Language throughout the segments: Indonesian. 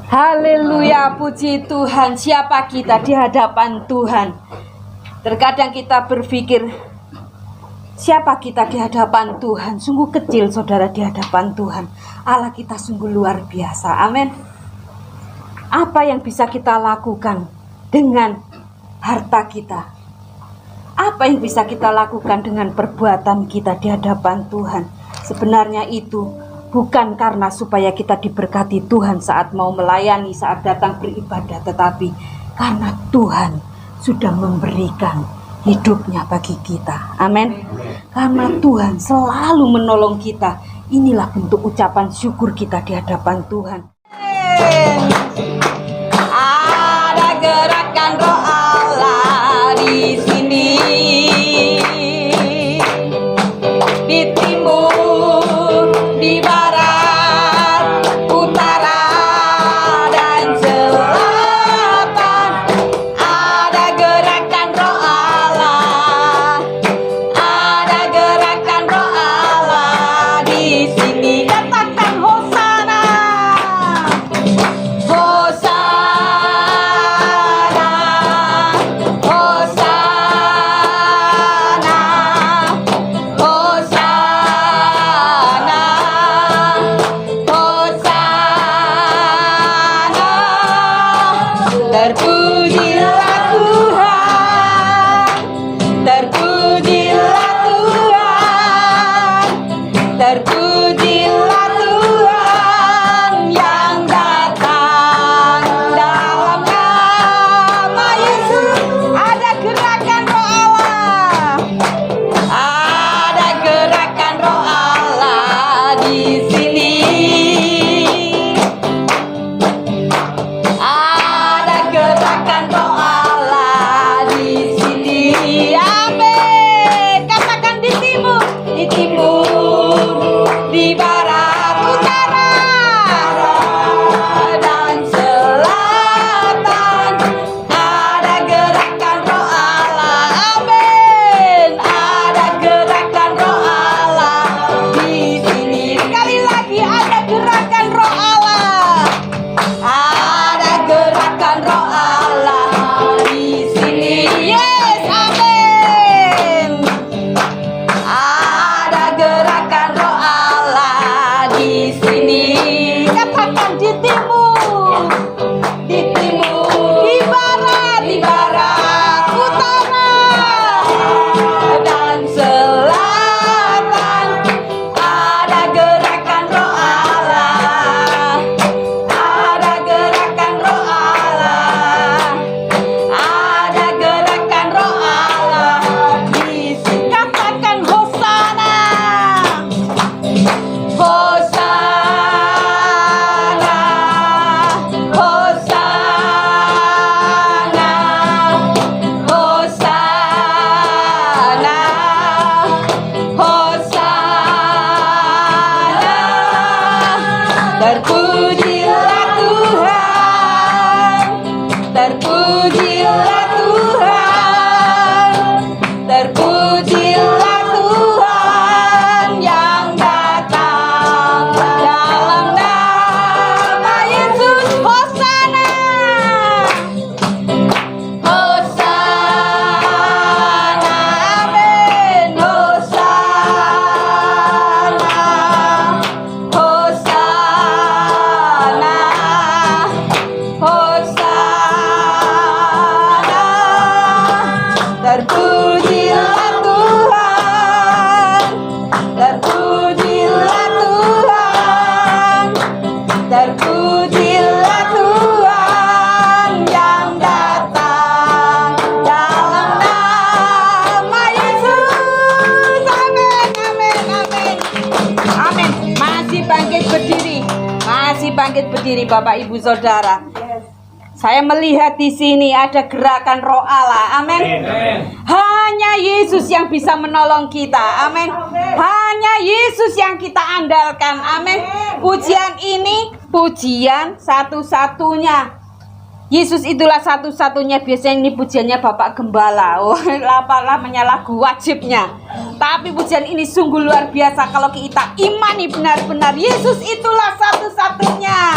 Haleluya, puji Tuhan. Siapa kita di hadapan Tuhan? Terkadang kita berpikir, siapa kita di hadapan Tuhan? Sungguh kecil, saudara, di hadapan Tuhan. Allah kita sungguh luar biasa. Amin. Apa yang bisa kita lakukan dengan harta kita? Apa yang bisa kita lakukan dengan perbuatan kita di hadapan Tuhan? Sebenarnya itu bukan karena supaya kita diberkati Tuhan saat mau melayani, saat datang beribadah, tetapi karena Tuhan sudah memberikan hidupnya bagi kita. Amin. Karena Tuhan selalu menolong kita. Inilah bentuk ucapan syukur kita di hadapan Tuhan. Ada gerakan roh Allah di sini, di timur, di barat, utara, dan selatan. Ada gerakan roh Allah, ada gerakan roh Allah di sini. Katakan Hosana, Hosana, Hosana, Hosana, Hosana. Terpujilah Tuhan, terpujilah Tuhan, terpujilah Tuhan yang datang dalam nama Yesus. Ada gerakan roh Allah, ada gerakan roh Allah di sini. Ada gerakan roh Allah di sini. Amin. Katakan di timur, di barat, utara, dan selatan. Ada gerakan roh Allah. Amin. Ada gerakan roh Allah di sini. Sekali lagi, ada gerakan roh Allah. Ada gerakan roh Allah di sini. Yes, amin. Ada gerakan roh Allah di sini. Katakan di timur, di barat, utara, dan selatan. Ada gerakan roh Allah, ada gerakan roh Allah, ada gerakan roh Allah di sini. Katakan Hosana, Hosana, Hosana, Hosana, Hosana. Terpujilah Tuhan, terpujilah Tuhan, terpujilah Tuhan yang datang dalam nama Yesus. Hosana, Hosana, amin. Hosana, Hosana, Hosana. Terpujilah Tuhan, terpujilah Tuhan, terpujilah Tuhan yang datang dalam nama Yesus. Amin, amin, amin, amin. Masih bangkit berdiri, masih bangkit berdiri, Bapak Ibu Saudara. Saya melihat di sini ada gerakan roh Allah. Amin. Hanya Yesus yang bisa menolong kita. Amin. Hanya Yesus yang kita andalkan. Amin. Pujian ini pujian satu-satunya. Yesus itulah satu-satunya. Biasanya ini pujiannya Bapak Gembala. Oh, namanya lagu wajibnya. Tapi pujian ini sungguh luar biasa kalau kita imani benar-benar Yesus itulah satu-satunya.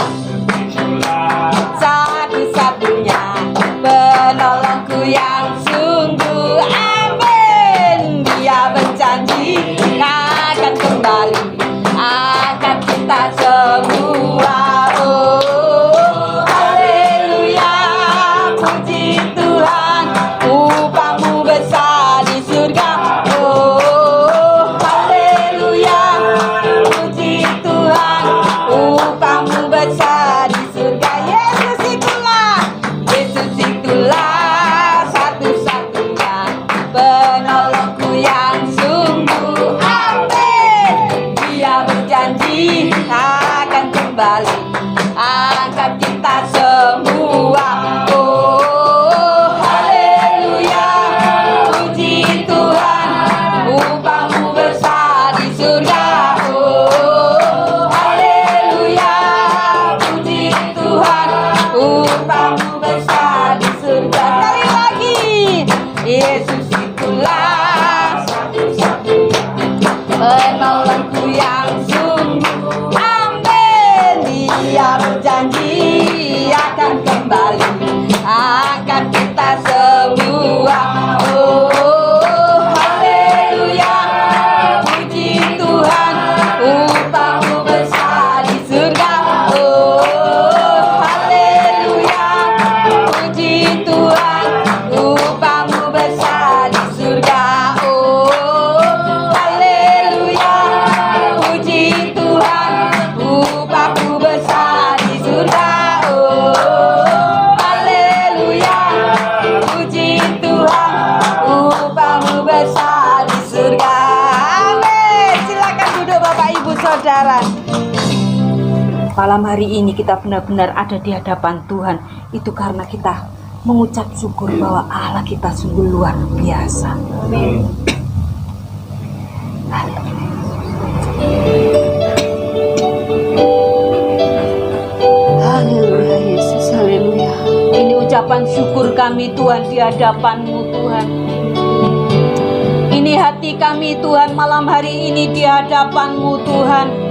malam hari ini kita benar-benar ada di hadapan Tuhan, itu karena kita mengucap syukur bahwa Allah kita sungguh luar biasa. Amin. Haleluya Yesus, haleluya. Ini ucapan syukur kami Tuhan di hadapan-Mu Tuhan. Ini hati kami Tuhan malam hari ini di hadapan-Mu Tuhan.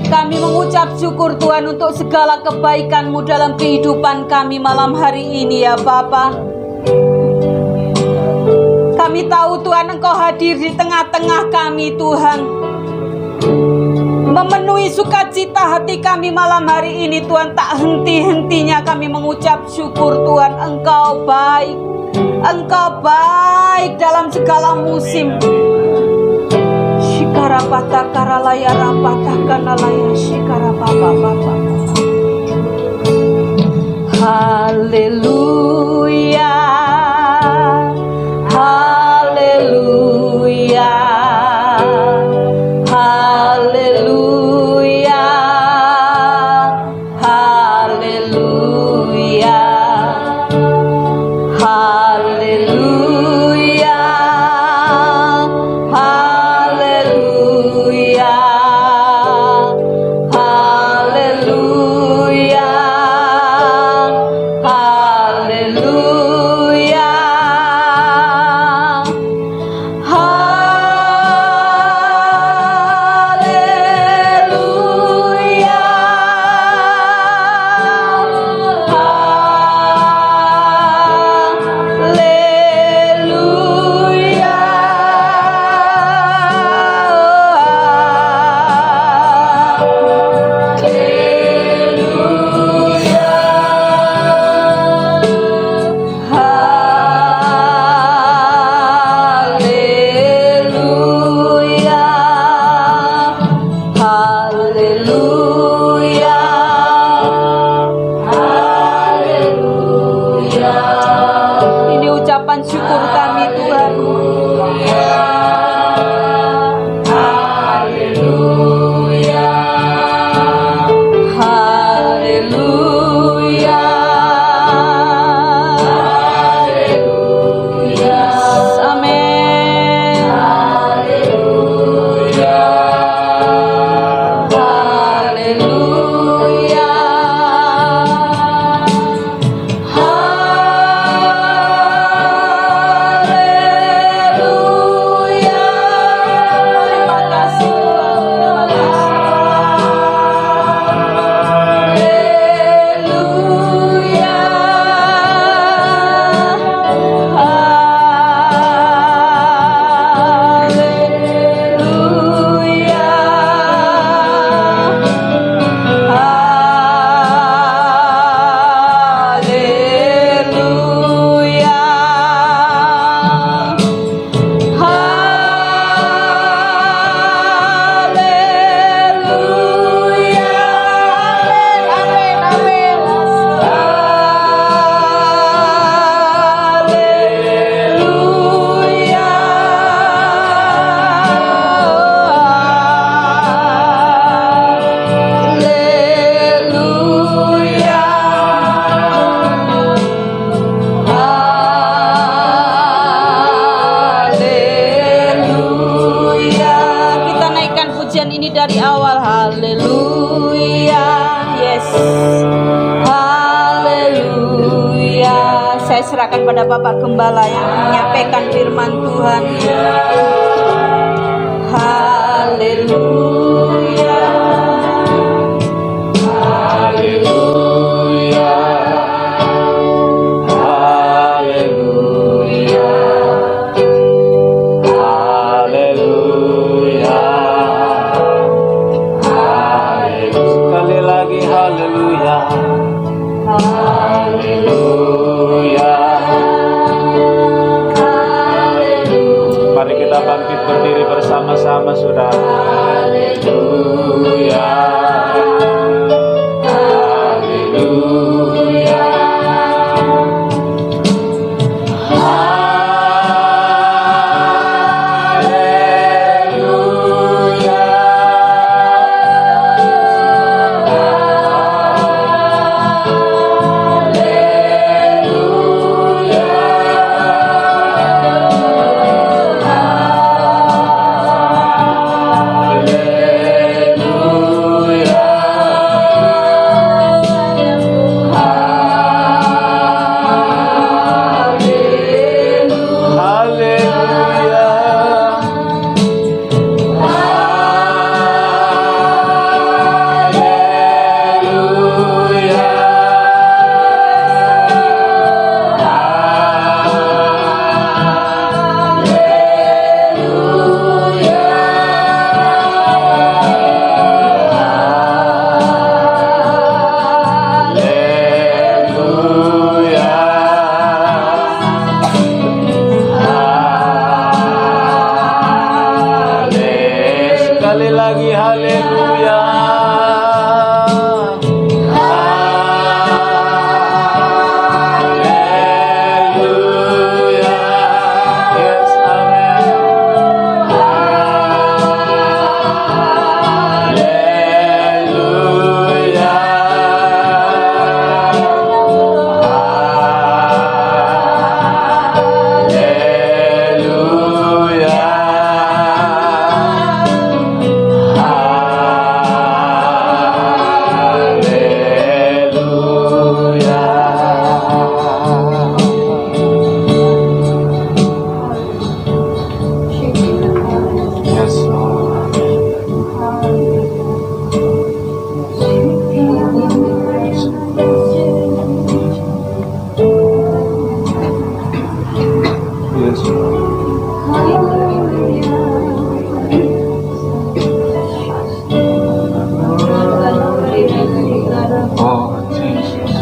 Kami mengucap syukur Tuhan untuk segala kebaikan-Mu dalam kehidupan kami malam hari ini ya Bapa. Kami tahu Tuhan Engkau hadir di tengah-tengah kami Tuhan, memenuhi sukacita hati kami malam hari ini Tuhan. Tak henti-hentinya kami mengucap syukur Tuhan. Engkau baik, Engkau baik dalam segala musim. Shikara pata karalaya rapata kanalaya shikara papa papa. Haleluya, haleluya, haleluya, haleluya, haleluya, haleluya, haleluya, haleluya. Syukur kami Tuhan. Haleluya, haleluya, haleluya, amin. Haleluya, haleluya. Dari awal, haleluya, yes, haleluya. Saya serahkan pada Bapak Gembala yang menyampaikan firman Tuhan. Haleluya, haleluya, haleluya, haleluya. Sekali lagi haleluya, haleluya, haleluya. Mari kita bangkit berdiri bersama-sama saudara. Haleluya, haleluya. Haleluya, Lord Jesus.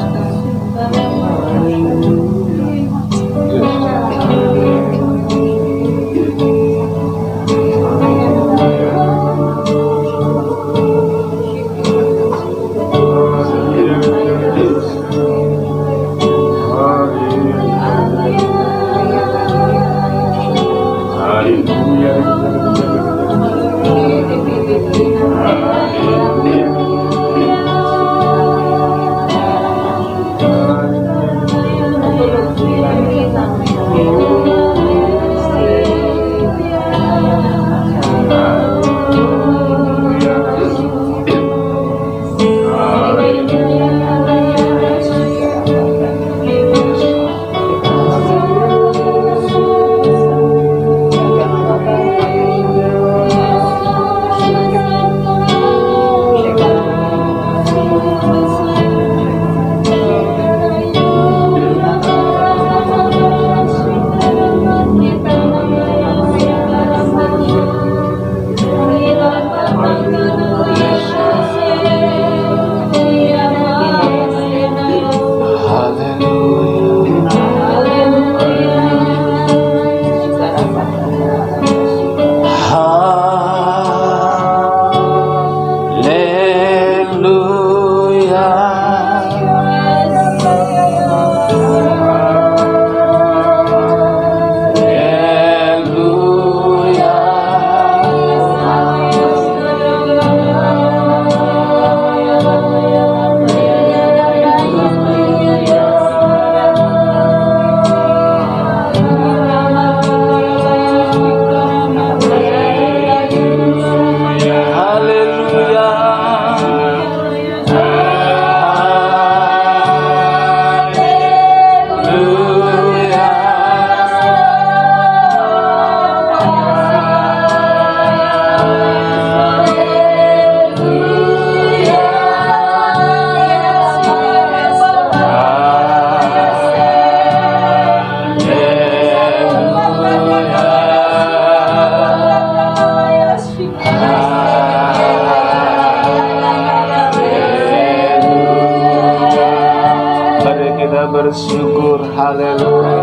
Bersyukur, haleluya.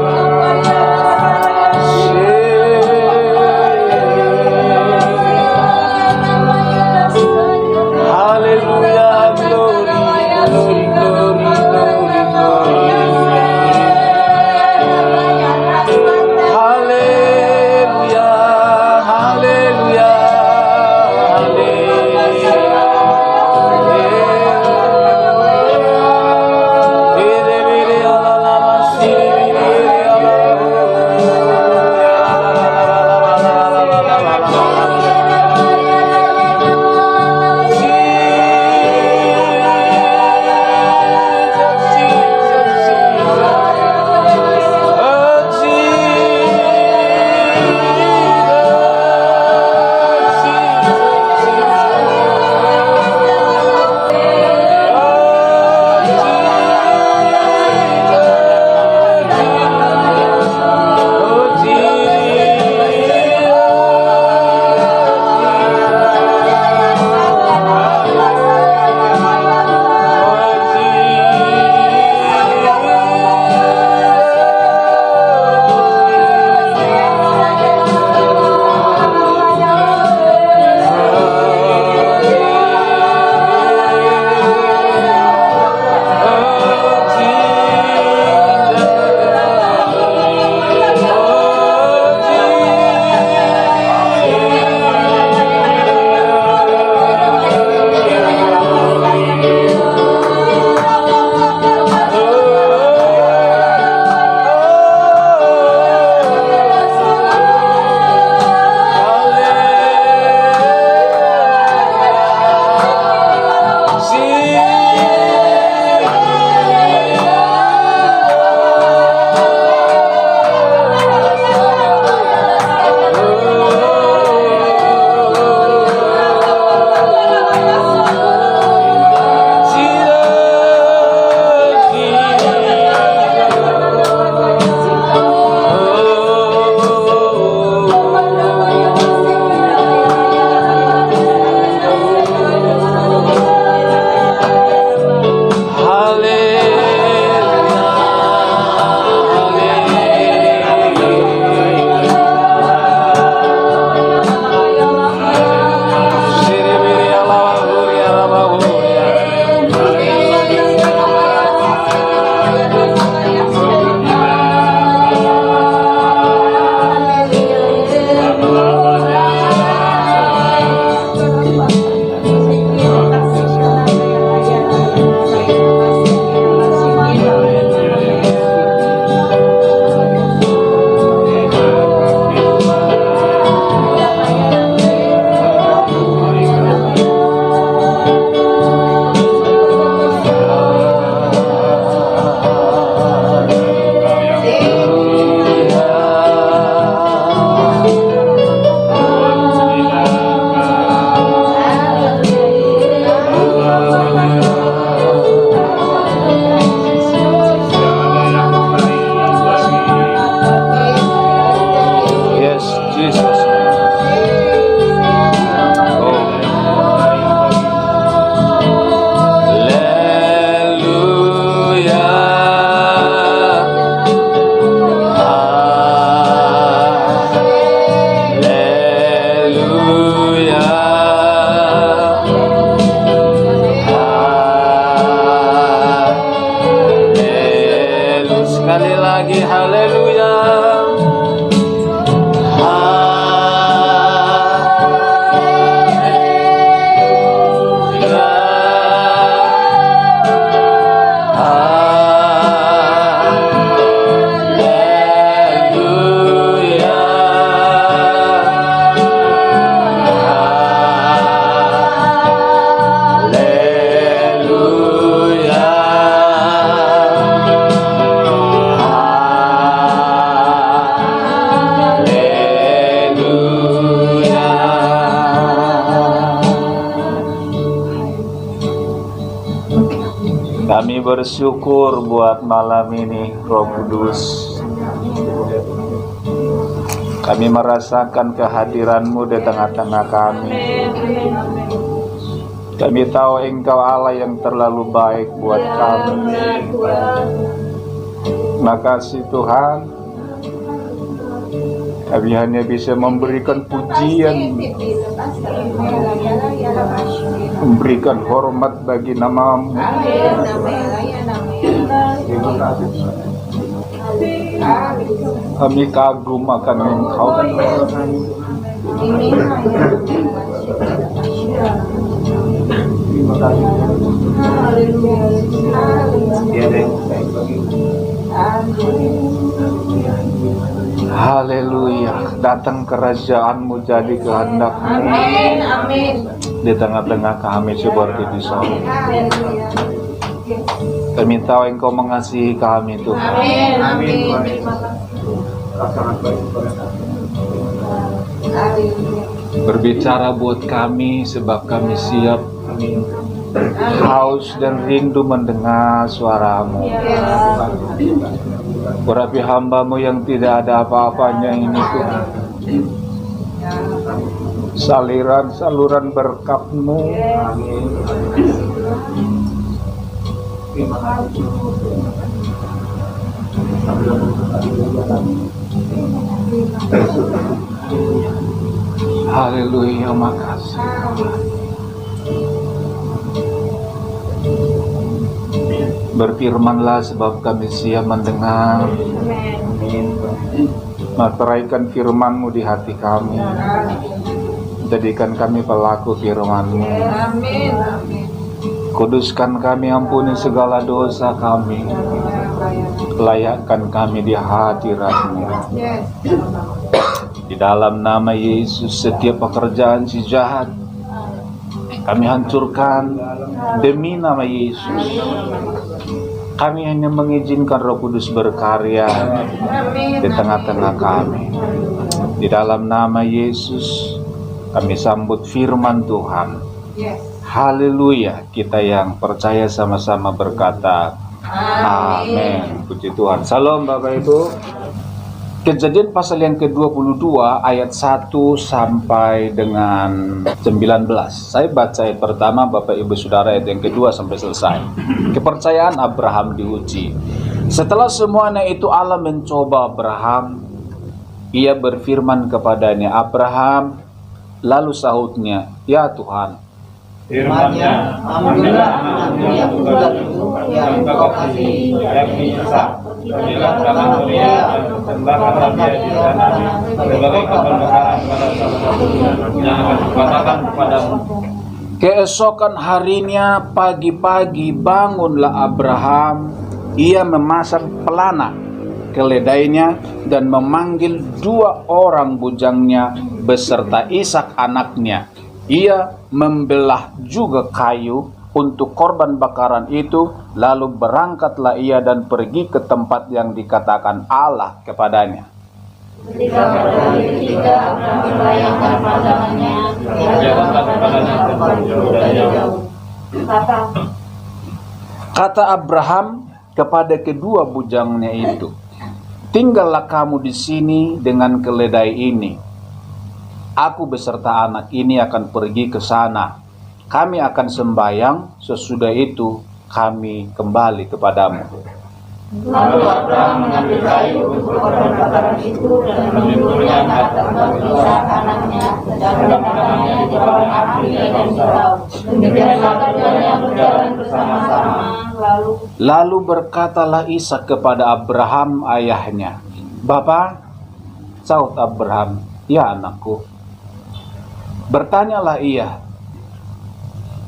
Haleluya, glory, glory, glory, glory, glory. Haleluya, haleluya, haleluya. Sekali lagi haleluya. Kami bersyukur buat malam ini, Roh Kudus. Kami merasakan kehadiran-Mu di tengah-tengah kami. Kami tahu Engkau Allah yang terlalu baik buat kami. Makasih Tuhan. Kami hanya bisa memberikan pujian, memberikan hormat bagi nama-Mu. Kami kagum akan Engkau. Haleluya. Datang kerajaan-Mu, jadi kehendak-Mu. Amin, amin. Di tengah-tengah kami seperti di sorga. Kami tahu Engkau mengasihi kami Tuhan. Amin, amin. Berbicara buat kami sebab kami siap, haus dan rindu mendengar suara-Mu. Berapi hamba-Mu yang tidak ada apa-apanya ini Tuhan. Saluran berkat-Mu. Haleluya, makasih. Berfirmanlah sebab kami siap mendengar. Materaikan firman-Mu di hati kami. Jadikan kami pelaku firman-Mu. Kuduskan kami, ampuni segala dosa kami. Layakkan kami di hadirat-Mu. Di dalam nama Yesus, setiap pekerjaan si jahat kami hancurkan demi nama Yesus. Kami hanya mengizinkan Roh Kudus berkarya di tengah-tengah kami. Di dalam nama Yesus, kami sambut firman Tuhan. Haleluya. Kita yang percaya sama-sama berkata amin. Puji Tuhan. Salam Bapak Ibu. Kejadian pasal yang ke-22 ayat 1 sampai dengan 19. Saya baca ayat pertama, Bapak Ibu Saudara, ayat yang kedua sampai selesai. Kepercayaan Abraham diuji. Setelah semuanya itu Allah mencoba Abraham. Ia berfirman kepadanya, Abraham, lalu sahutnya, ya Tuhan. Firman-Nya, ambillah anakmu yang tunggal-tunggal yang Engkau kasihi, yakni Ishak. Berilah dia dan persembahkanlah dia di sana sebagai korban bakaran pada satu-satunya yang akan dikatakan kepadamu. Keesokan harinya pagi-pagi bangunlah Abraham. Ia memasang pelana keledainya dan memanggil 2 orang bujangnya beserta Ishak anaknya. Ia membelah juga kayu untuk korban bakaran itu, lalu berangkatlah ia dan pergi ke tempat yang dikatakan Allah kepadanya. Ketika berdari ketiga, Abraham membayangkan pasangannya yang datang kepadanya dari jauh. Kata Abraham kepada kedua bujangnya itu, tinggallah kamu di sini dengan keledai ini. Aku beserta anak ini akan pergi ke sana. Kami akan sembahyang, sesudah itu kami kembali kepadamu. Lalu Abraham mengambil kayu untuk korban bakaran itu dan memikulnya ke atas batu Ishak anaknya dan meletakkannya di bawah api dan dikau. Demikianlah keduanya berjalan bersama-sama. Lalu berkatalah Ishak kepada Abraham ayahnya, "Bapa," sahut Abraham, "Ya anakku." Bertanyalah ia,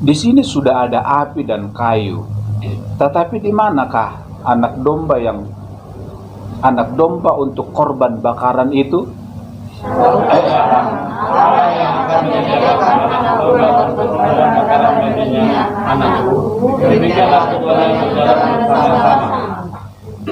"Di sini sudah ada api dan kayu, tetapi di manakah anak domba untuk korban bakaran itu?" Allah yang akan menyediakan anak domba untuk korban bakaran baginya, anakku. Demikianlah keduanya berjalan bersama-sama.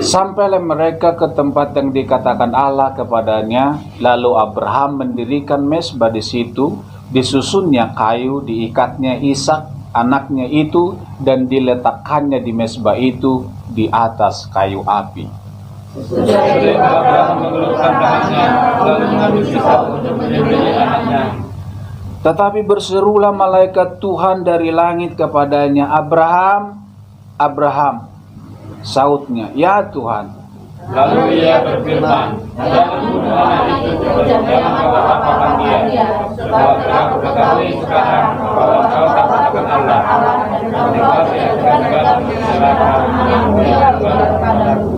Sampailah mereka ke tempat yang dikatakan Allah kepadanya. Lalu Abraham mendirikan mezbah di situ, disusunnya kayu, diikatnya Ishak anaknya itu, dan diletakkannya di mezbah itu di atas kayu api. Sesudah itu Abraham mengelupkan tangannya, lalu mengambil Ishak untuk menyembelih anaknya. Tetapi berserulah malaikat Tuhan dari langit kepadanya, "Abraham, Abraham." Sautnya, "Ya Tuhan." Lalu ia berfirman, "Jangan bunuh anak itu, dan jangan kau apakan dia, sebab telah kuketahui sekarang bahwa kau takut akan Allah, dan engkau tidak segan-segan menyerahkan anakmu yang tunggal kepadaku."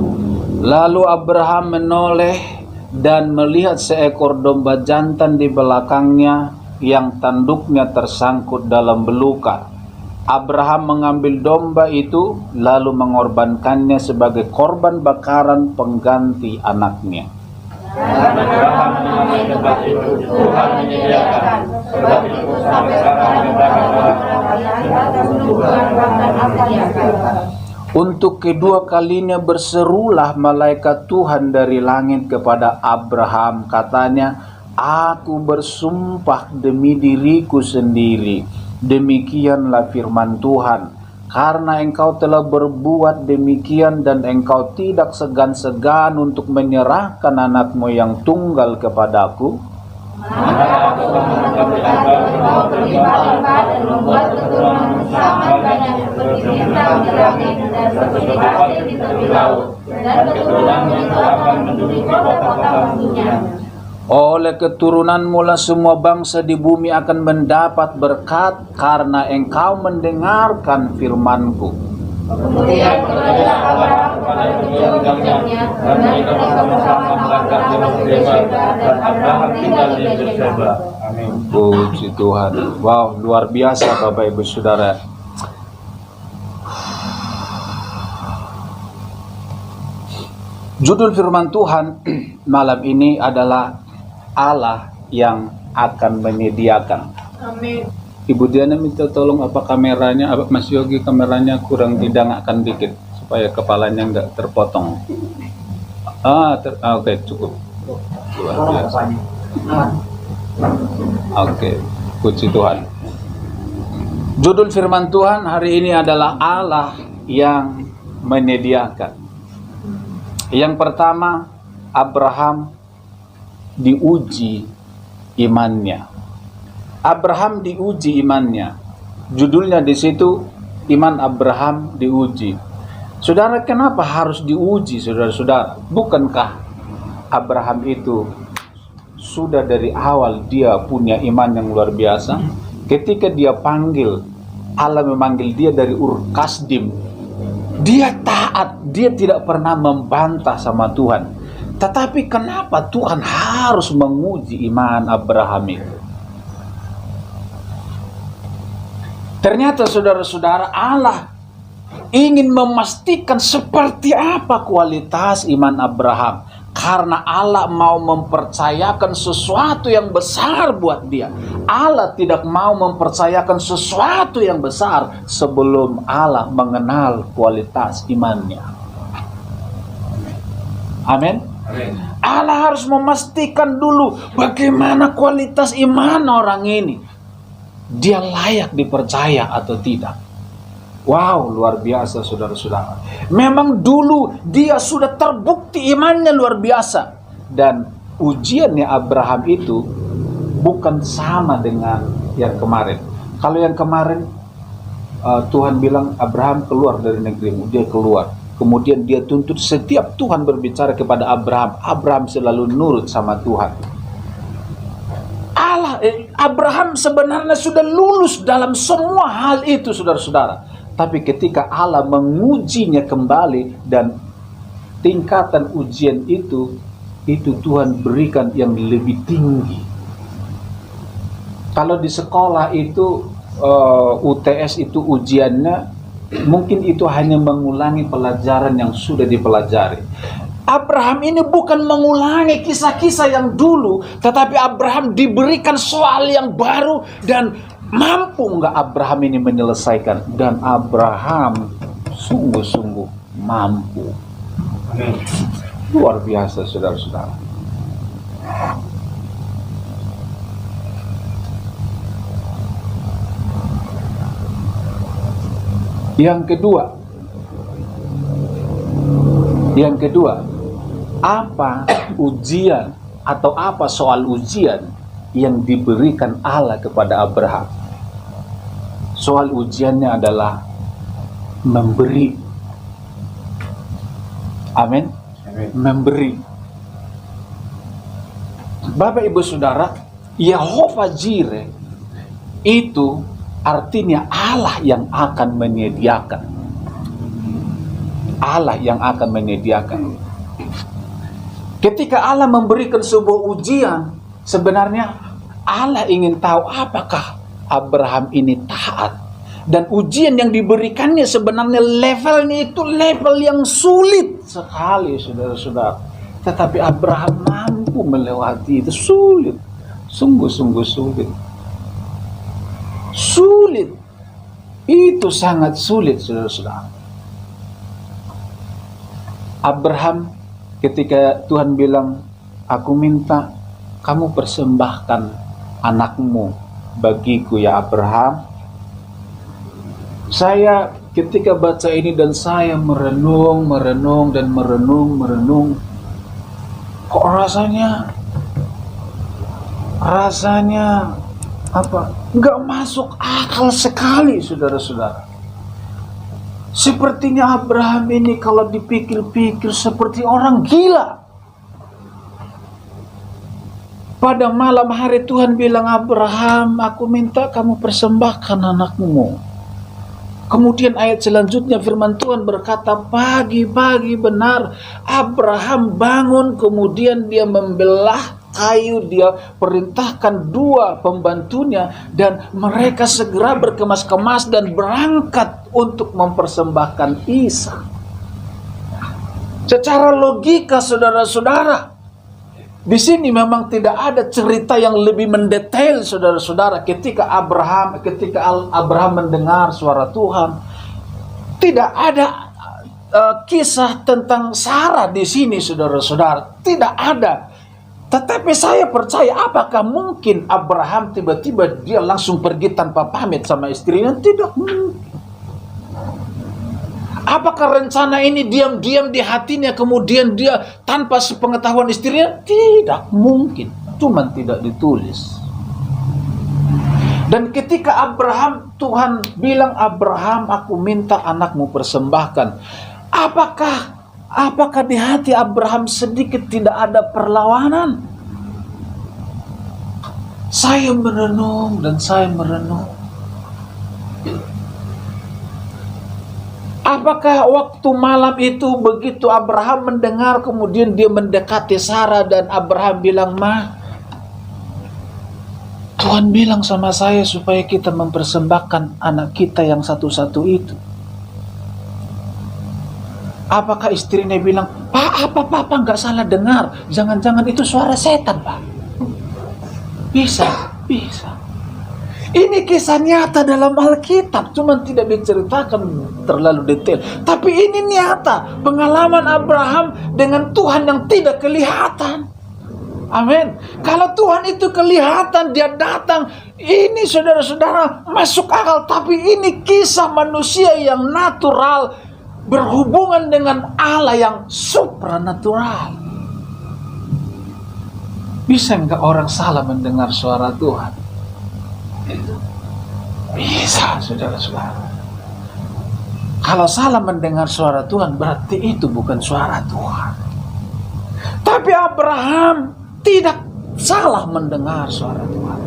Lalu Abraham menoleh dan melihat seekor domba jantan di belakangnya yang tanduknya tersangkut dalam belukar. Abraham mengambil domba itu lalu mengorbankannya sebagai korban bakaran pengganti anaknya. Dan Abraham menamai tempat itu Tuhan menyediakan, sebab itu sampai sekarang diberkati orang Tuhan. Untuk kedua kalinya berserulah malaikat Tuhan dari langit kepada Abraham, katanya, "Aku bersumpah demi diriku sendiri, demikianlah firman Tuhan, karena engkau telah berbuat demikian dan engkau tidak segan-segan untuk menyerahkan anakmu yang tunggal kepadaku, maka aku mengucapkan engkau berlimpah-limpah dan membuat keturunanmu sama banyak seperti bintang di langit dan seperti pasir di tepi laut, dan keturunanmu itu akan menduduki kota-kota musuhnya. Oleh keturunanmu lah semua bangsa di bumi akan mendapat berkat karena engkau mendengarkan firmanku." Kemudian kepada Abraham kepada kedua bujangnya, dan mereka bersama-sama berangkat ke Beersheba, dan Abraham tinggal di Beersheba. Amin. Puji Tuhan. Wow, luar biasa Bapak Ibu Saudara. Judul firman Tuhan malam ini adalah Allah yang akan menyediakan. Amin. Ibu Diana minta tolong apa kameranya, Mas Yogi kameranya kurang didangakkan dikit supaya kepalanya nggak terpotong. Oke, cukup. Luar biasa. Oke, puji Tuhan. Judul firman Tuhan hari ini adalah Allah yang menyediakan. Yang pertama, Abraham diuji imannya. Abraham diuji imannya. Judulnya di situ, iman Abraham diuji. Saudara, kenapa harus diuji, saudara-saudara? Bukankah Abraham itu sudah dari awal dia punya iman yang luar biasa? Ketika dia panggil, Allah memanggil dia dari Ur Kasdim, dia taat, dia tidak pernah membantah sama Tuhan. Tetapi kenapa Tuhan harus menguji iman Abraham itu? Ternyata saudara-saudara, Allah ingin memastikan seperti apa kualitas iman Abraham. Karena Allah mau mempercayakan sesuatu yang besar buat dia. Allah tidak mau mempercayakan sesuatu yang besar sebelum Allah mengenal kualitas imannya. Amin. Allah harus memastikan dulu bagaimana kualitas iman orang ini. Dia layak dipercaya atau tidak. Wow, luar biasa saudara-saudara. Memang dulu dia sudah terbukti imannya luar biasa. Dan ujiannya Abraham itu bukan sama dengan yang kemarin. Kalau yang kemarin Tuhan bilang Abraham keluar dari negerimu, dia keluar. Kemudian dia tuntut setiap Tuhan berbicara kepada Abraham, Abraham selalu nurut sama Tuhan. Abraham sebenarnya sudah lulus dalam semua hal itu saudara-saudara. Tapi ketika Allah mengujinya kembali dan tingkatan ujian itu Tuhan berikan yang lebih tinggi. Kalau di sekolah itu UTS itu ujiannya mungkin itu hanya mengulangi pelajaran yang sudah dipelajari. Abraham ini bukan mengulangi kisah-kisah yang dulu, tetapi Abraham diberikan soal yang baru, dan mampu nggak Abraham ini menyelesaikan? Dan Abraham sungguh-sungguh mampu. Luar biasa, saudara-saudara. Yang kedua, apa ujian atau apa soal ujian yang diberikan Allah kepada Abraham? Soal ujiannya adalah memberi. Amin. Memberi. Bapak Ibu Saudara, Yehova Jireh itu artinya Allah yang akan menyediakan. Allah yang akan menyediakan. Ketika Allah memberikan sebuah ujian, sebenarnya Allah ingin tahu apakah Abraham ini taat. Dan ujian yang diberikannya sebenarnya levelnya itu level yang sulit sekali, saudara-saudara. Tetapi Abraham mampu melewati itu. Sulit, sungguh-sungguh sulit. Sulit, itu sangat sulit, saudara-saudara. Abraham ketika Tuhan bilang, aku minta kamu persembahkan anakmu bagiku ya Abraham. Saya ketika baca ini dan saya merenung, kok rasanya apa? Nggak masuk akal sekali, saudara-saudara. Sepertinya Abraham ini kalau dipikir-pikir seperti orang gila. Pada malam hari Tuhan bilang, Abraham, aku minta kamu persembahkan anakmu. Kemudian ayat selanjutnya firman Tuhan berkata, pagi-pagi benar Abraham bangun, kemudian dia membelah kayu, dia perintahkan dua pembantunya, dan mereka segera berkemas-kemas dan berangkat untuk mempersembahkan Ishak. Secara logika, saudara-saudara, di sini memang tidak ada cerita yang lebih mendetail, saudara-saudara. Ketika Abraham mendengar suara Tuhan, tidak ada kisah tentang Sarah di sini, saudara-saudara. Tidak ada. Tetapi saya percaya, apakah mungkin Abraham tiba-tiba dia langsung pergi tanpa pamit sama istrinya? Tidak mungkin. Apakah rencana ini diam-diam di hatinya, kemudian dia tanpa sepengetahuan istrinya? Tidak mungkin. Cuman tidak ditulis. Dan ketika Tuhan bilang, Abraham, aku minta anakmu persembahkan. Apakah di hati Abraham sedikit tidak ada perlawanan? Saya merenung. Apakah waktu malam itu begitu Abraham mendengar, kemudian dia mendekati Sarah dan Abraham bilang, Ma, Tuhan bilang sama saya supaya kita mempersembahkan anak kita yang satu-satu itu. Apakah istrinya bilang, Pak, apa Papa nggak salah dengar? Jangan-jangan itu suara setan, Pak. Bisa. Ini kisah nyata dalam Alkitab, cuma tidak diceritakan terlalu detail. Tapi ini nyata, pengalaman Abraham dengan Tuhan yang tidak kelihatan. Amin. Kalau Tuhan itu kelihatan, dia datang. Ini saudara-saudara masuk akal. Tapi ini kisah manusia yang natural berhubungan dengan Allah yang supranatural. Bisa nggak orang salah mendengar suara Tuhan? Bisa, saudara-saudara. Kalau salah mendengar suara Tuhan, berarti itu bukan suara Tuhan. Tapi Abraham tidak salah mendengar suara Tuhan.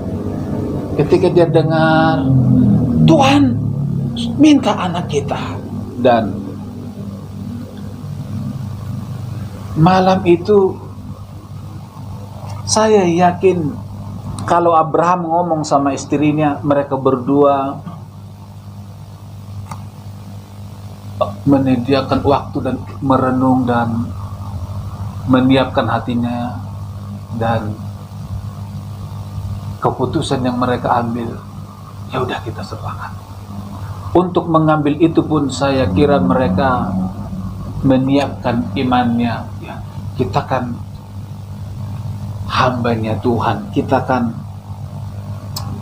Ketika dia dengar, Tuhan minta anak kita. Dan malam itu saya yakin kalau Abraham ngomong sama istrinya, mereka berdua menyediakan waktu dan merenung dan menyiapkan hatinya, dan keputusan yang mereka ambil, ya udah kita sepakat. Untuk mengambil itu pun saya kira mereka menyiapkan imannya. Ya, kita kan hambanya Tuhan, kita kan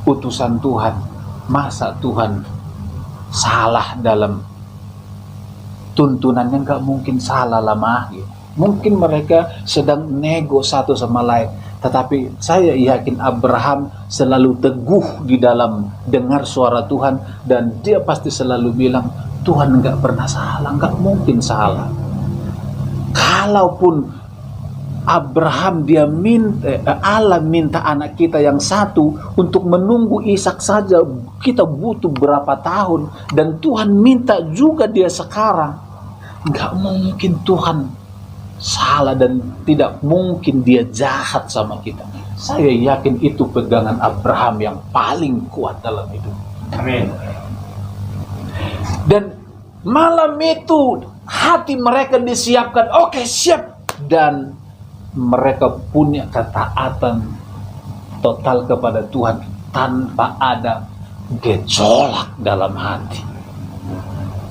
utusan Tuhan. Masa Tuhan salah dalam tuntunannya? Nggak mungkin salah lama. Mungkin mereka sedang nego satu sama lain. Tetapi saya yakin Abraham selalu teguh di dalam dengar suara Tuhan. Dan dia pasti selalu bilang, Tuhan nggak pernah salah, nggak mungkin salah. Kalaupun Abraham Allah minta anak kita yang satu untuk menunggu Ishak saja, kita butuh berapa tahun. Dan Tuhan minta juga dia sekarang. Nggak mungkin Tuhan salah dan tidak mungkin dia jahat sama kita. Saya yakin itu pegangan Abraham yang paling kuat dalam hidup. Amin. Dan malam itu hati mereka disiapkan, oke, siap. Dan mereka punya ketaatan total kepada Tuhan tanpa ada gejolak dalam hati.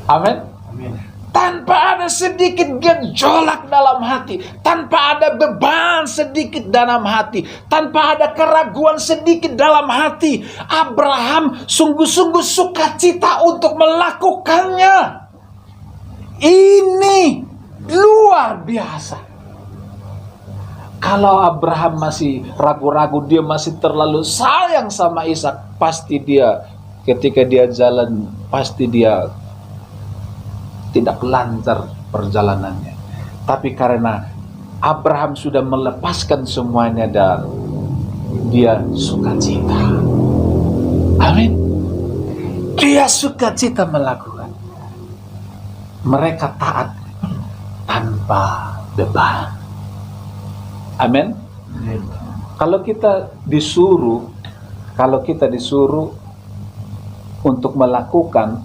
Amin. Amin. Tanpa ada sedikit gejolak dalam hati, tanpa ada beban sedikit dalam hati, tanpa ada keraguan sedikit dalam hati, Abraham sungguh-sungguh sukacita untuk melakukannya. Ini luar biasa. Kalau Abraham masih ragu-ragu, dia masih terlalu sayang sama Ishak, pasti dia ketika dia jalan, pasti dia tidak lancar perjalanannya. Tapi karena Abraham sudah melepaskan semuanya dan dia sukacita. Amin. Dia sukacita melakukan. Mereka taat tanpa beban. Amin. Kalau kita disuruh untuk melakukan,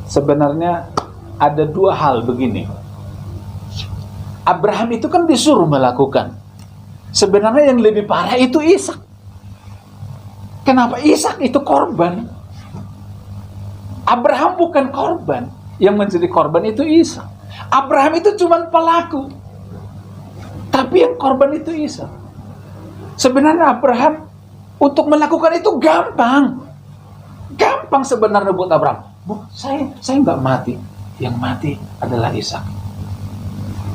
sebenarnya ada dua hal begini. Abraham itu kan disuruh melakukan. Sebenarnya yang lebih parah itu Ishak. Kenapa Ishak itu korban? Abraham bukan korban. Yang menjadi korban itu Ishak. Abraham itu cuma pelaku. Tapi yang korban itu Ishak. Sebenarnya Abraham untuk melakukan itu gampang. Gampang sebenarnya buat Abraham. Bu, saya nggak mati. Yang mati adalah Ishak.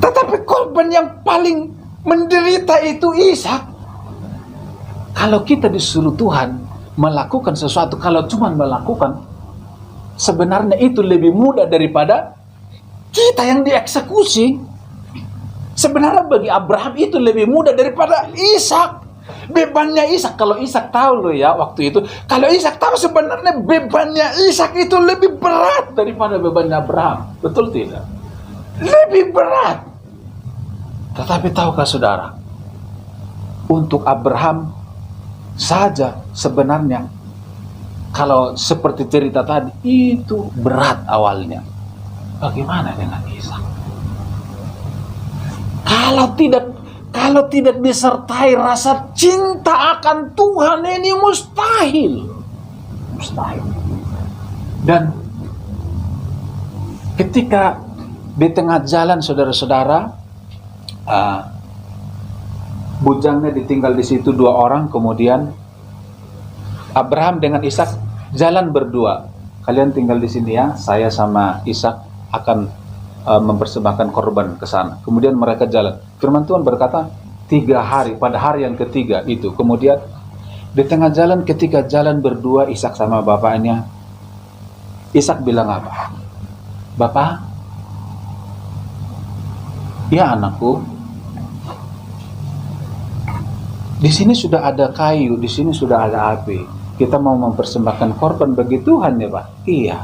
Tetapi korban yang paling menderita itu Ishak. Kalau kita disuruh Tuhan melakukan sesuatu, kalau cuma melakukan, sebenarnya itu lebih mudah daripada kita yang dieksekusi. Sebenarnya bagi Abraham itu lebih mudah daripada Ishak. Bebannya Ishak, kalau Ishak tahu loh ya waktu itu, kalau Ishak tahu sebenarnya bebannya Ishak itu lebih berat daripada bebannya Abraham. Betul tidak? Lebih berat. Tetapi tahukah saudara, untuk Abraham saja sebenarnya, kalau seperti cerita tadi, itu berat awalnya. Bagaimana dengan Ishak? Kalau tidak disertai rasa cinta akan Tuhan, ini mustahil. Mustahil. Dan ketika di tengah jalan saudara-saudara, bujangnya ditinggal di situ 2 orang, kemudian Abraham dengan Ishak jalan berdua. Kalian tinggal di sini ya, saya sama Ishak akan mempersembahkan korban ke sana. Kemudian mereka jalan. Firman Tuhan berkata 3 hari, pada hari yang ketiga itu. Kemudian di tengah jalan, ketika jalan berdua Ishak sama bapaknya, Ishak bilang apa? Bapak, ya anakku, di sini sudah ada kayu, di sini sudah ada api. Kita mau mempersembahkan korban bagi Tuhan ya Pak? Iya.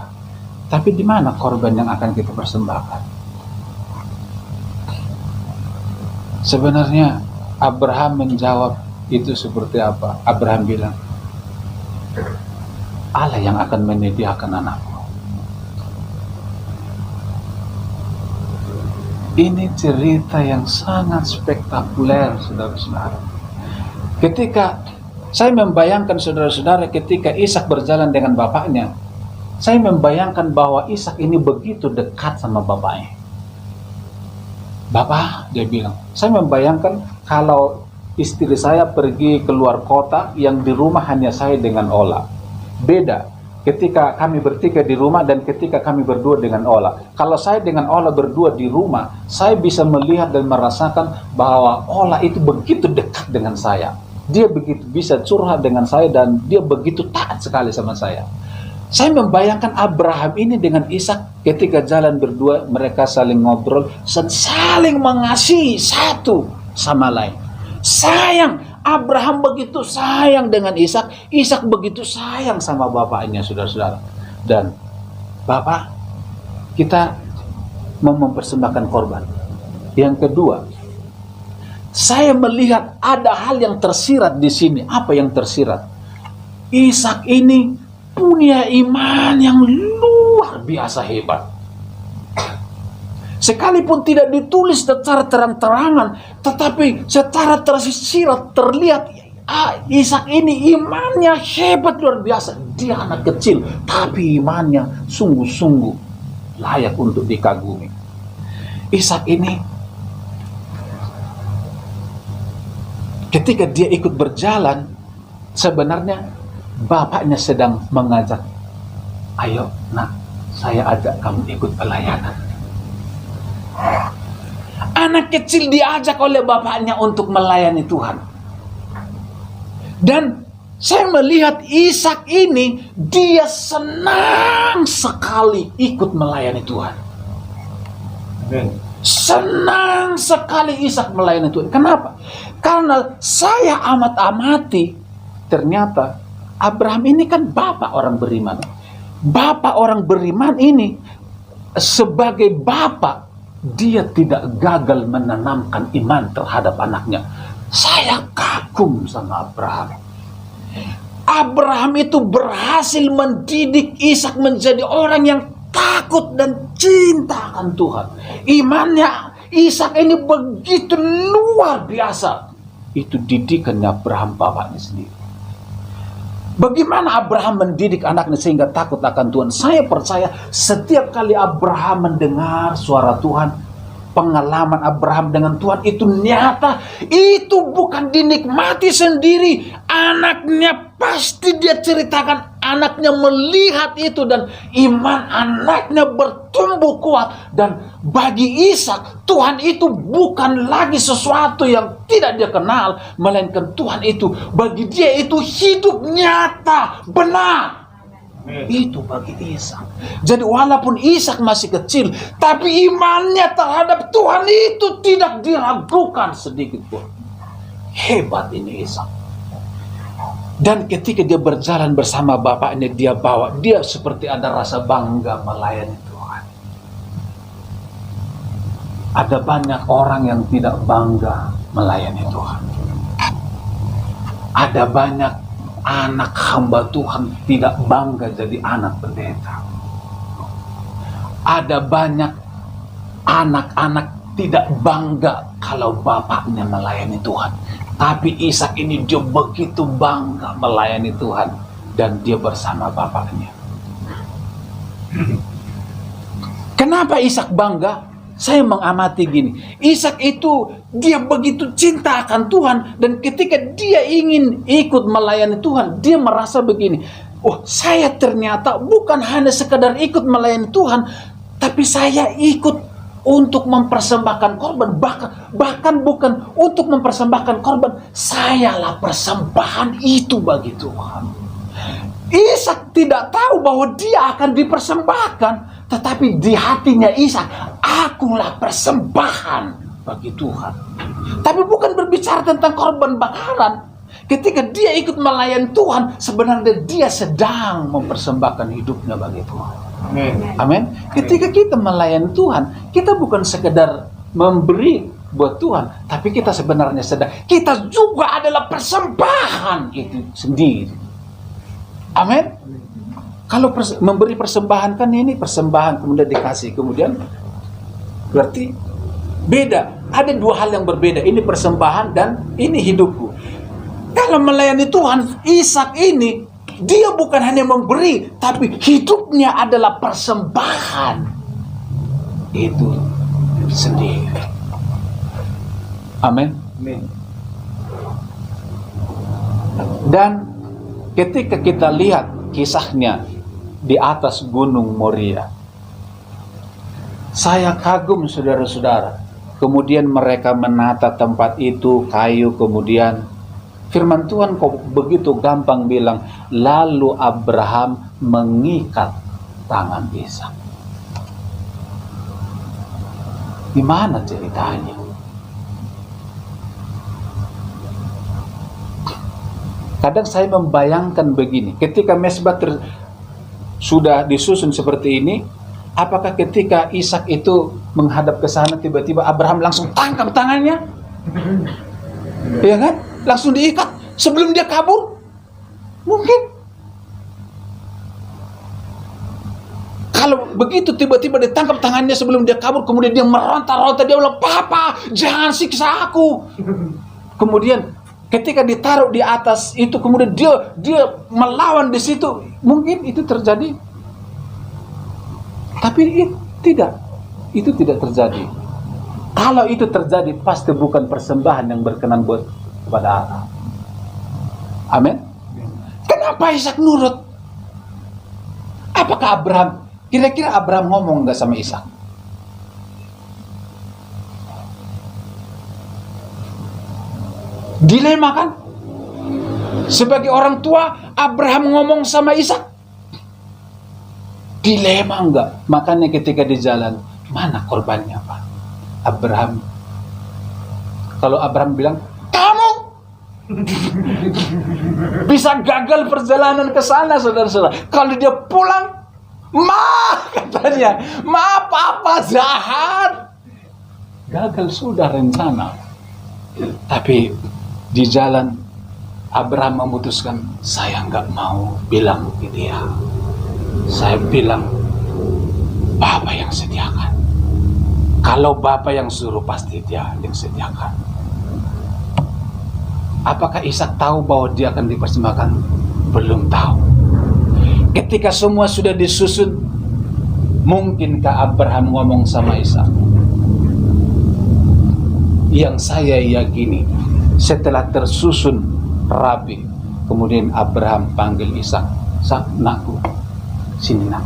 Tapi di mana korban yang akan kita persembahkan? Sebenarnya Abraham menjawab itu seperti apa? Abraham bilang, Allah yang akan menyediakan anakku. Ini cerita yang sangat spektakuler, saudara-saudara. Ketika saya membayangkan saudara-saudara, ketika Ishak berjalan dengan bapaknya, saya membayangkan bahwa Ishak ini begitu dekat sama bapaknya. Bapak, dia bilang, saya membayangkan kalau istri saya pergi keluar kota, yang di rumah hanya saya dengan Ola. Beda ketika kami bertiga di rumah dan ketika kami berdua dengan Ola. Kalau saya dengan Ola berdua di rumah, saya bisa melihat dan merasakan bahwa Ola itu begitu dekat dengan saya. Dia begitu bisa curhat dengan saya dan dia begitu taat sekali sama saya. Saya membayangkan Abraham ini dengan Ishak ketika jalan berdua, mereka saling ngobrol, saling mengasihi satu sama lain. Sayang, Abraham begitu sayang dengan Ishak, Ishak begitu sayang sama bapaknya, saudara-saudara. Dan Bapak, kita mau mempersembahkan korban. Yang kedua, saya melihat ada hal yang tersirat di sini. Apa yang tersirat? Ishak ini punya iman yang luar biasa hebat. Sekalipun tidak ditulis secara terang-terangan, tetapi secara tersirat terlihat Ishak ini imannya hebat luar biasa. Dia anak kecil, tapi imannya sungguh-sungguh layak untuk dikagumi. Ishak ini ketika dia ikut berjalan, sebenarnya bapaknya sedang mengajak, ayo nak, saya ajak kamu ikut pelayanan. Anak kecil diajak oleh bapaknya untuk melayani Tuhan. Dan saya melihat Ishak ini, dia senang sekali ikut melayani Tuhan. Senang sekali Ishak melayani Tuhan. Kenapa? Karena saya amat-amati, ternyata Abraham ini kan bapak orang beriman. Bapak orang beriman ini, sebagai bapak, dia tidak gagal menanamkan iman terhadap anaknya. Saya kagum sama Abraham. Abraham itu berhasil mendidik Ishak menjadi orang yang takut dan cinta akan Tuhan. Imannya Ishak ini begitu luar biasa. Itu didikannya Abraham bapaknya sendiri. Bagaimana Abraham mendidik anaknya sehingga takut akan Tuhan? Saya percaya setiap kali Abraham mendengar suara Tuhan, pengalaman Abraham dengan Tuhan itu nyata. Itu bukan dinikmati sendiri. Anaknya pasti dia ceritakan. Anaknya melihat itu dan iman anaknya bertumbuh kuat. Dan bagi Ishak, Tuhan itu bukan lagi sesuatu yang tidak dia kenal, melainkan Tuhan itu bagi dia itu hidup nyata, benar. Itu bagi Ishak. Jadi walaupun Ishak masih kecil, tapi imannya terhadap Tuhan itu tidak diragukan sedikit pun. Hebat ini Ishak. Dan ketika dia berjalan bersama bapaknya, dia seperti ada rasa bangga melayani Tuhan. Ada banyak orang yang tidak bangga melayani Tuhan. Ada banyak anak hamba Tuhan tidak bangga jadi anak pendeta. Ada banyak anak-anak tidak bangga kalau bapaknya melayani Tuhan. Tapi Ishak ini dia begitu bangga melayani Tuhan. Dan dia bersama bapaknya. Kenapa Ishak bangga? Saya mengamati gini. Ishak itu dia begitu cinta akan Tuhan. Dan ketika dia ingin ikut melayani Tuhan, dia merasa begini. Oh, saya ternyata bukan hanya sekedar ikut melayani Tuhan, tapi saya ikut untuk mempersembahkan korban. Bahkan bukan untuk mempersembahkan korban, sayalah persembahan itu bagi Tuhan. Ishak tidak tahu bahwa dia akan dipersembahkan, tetapi di hatinya Ishak, akulah persembahan bagi Tuhan. Tapi bukan berbicara tentang korban bakaran. Ketika dia ikut melayani Tuhan, sebenarnya dia sedang mempersembahkan hidupnya bagi Tuhan. Amin. Ketika kita melayani Tuhan, kita bukan sekedar memberi buat Tuhan, tapi kita sebenarnya sedang, kita juga adalah persembahan itu sendiri. Amin. Kalau memberi persembahan kan ini persembahan kemudian dikasih, kemudian berarti beda. Ada dua hal yang berbeda. Ini persembahan dan ini hidupku. Kalau melayani Tuhan, Ishak ini dia bukan hanya memberi, tapi hidupnya adalah persembahan itu sendiri. Amin. Dan ketika kita lihat kisahnya di atas Gunung Moria, saya kagum saudara-saudara. Kemudian mereka menata tempat itu, kayu, kemudian firman Tuhan kok begitu gampang bilang, lalu Abraham mengikat tangan Ishak. Di mana ceritanya? Kadang saya membayangkan begini, ketika mezbah sudah disusun seperti ini, apakah ketika Ishak itu menghadap ke sana tiba-tiba Abraham langsung tangkap tangannya? Ya kan? Langsung diikat sebelum dia kabur? Mungkin. Kalau begitu tiba-tiba ditangkap tangannya sebelum dia kabur, kemudian dia meronta-ronta, dia bilang, "Papa, jangan siksa aku." Kemudian ketika ditaruh di atas itu, kemudian dia melawan di situ, mungkin itu terjadi. Tapi itu tidak terjadi. Kalau itu terjadi, pasti bukan persembahan yang berkenan buat kepada Allah. Amin. Kenapa Ishak nurut? Apakah kira-kira Abraham ngomong nggak sama Ishak? Dilema kan? Sebagai orang tua, Abraham ngomong sama Ishak. Dilema enggak? Makanya ketika di jalan, mana korbannya Pak? Abraham. Kalau Abraham bilang, kamu bisa gagal perjalanan ke sana, saudara-saudara. Kalau dia pulang, katanya, papa jahat. Gagal sudah rencana. Tapi di jalan, Abraham memutuskan, saya nggak mau bilang ke dia. Saya bilang, Bapak yang sediakan. Kalau Bapak yang suruh, pasti dia yang sediakan. Apakah Ishak tahu bahwa dia akan dipersembahkan? Belum tahu. Ketika semua sudah disusun, mungkinkah Abraham ngomong sama Ishak? Yang saya yakini, setelah tersusun rapi, kemudian Abraham panggil Ishak, "Nakku, sini nak.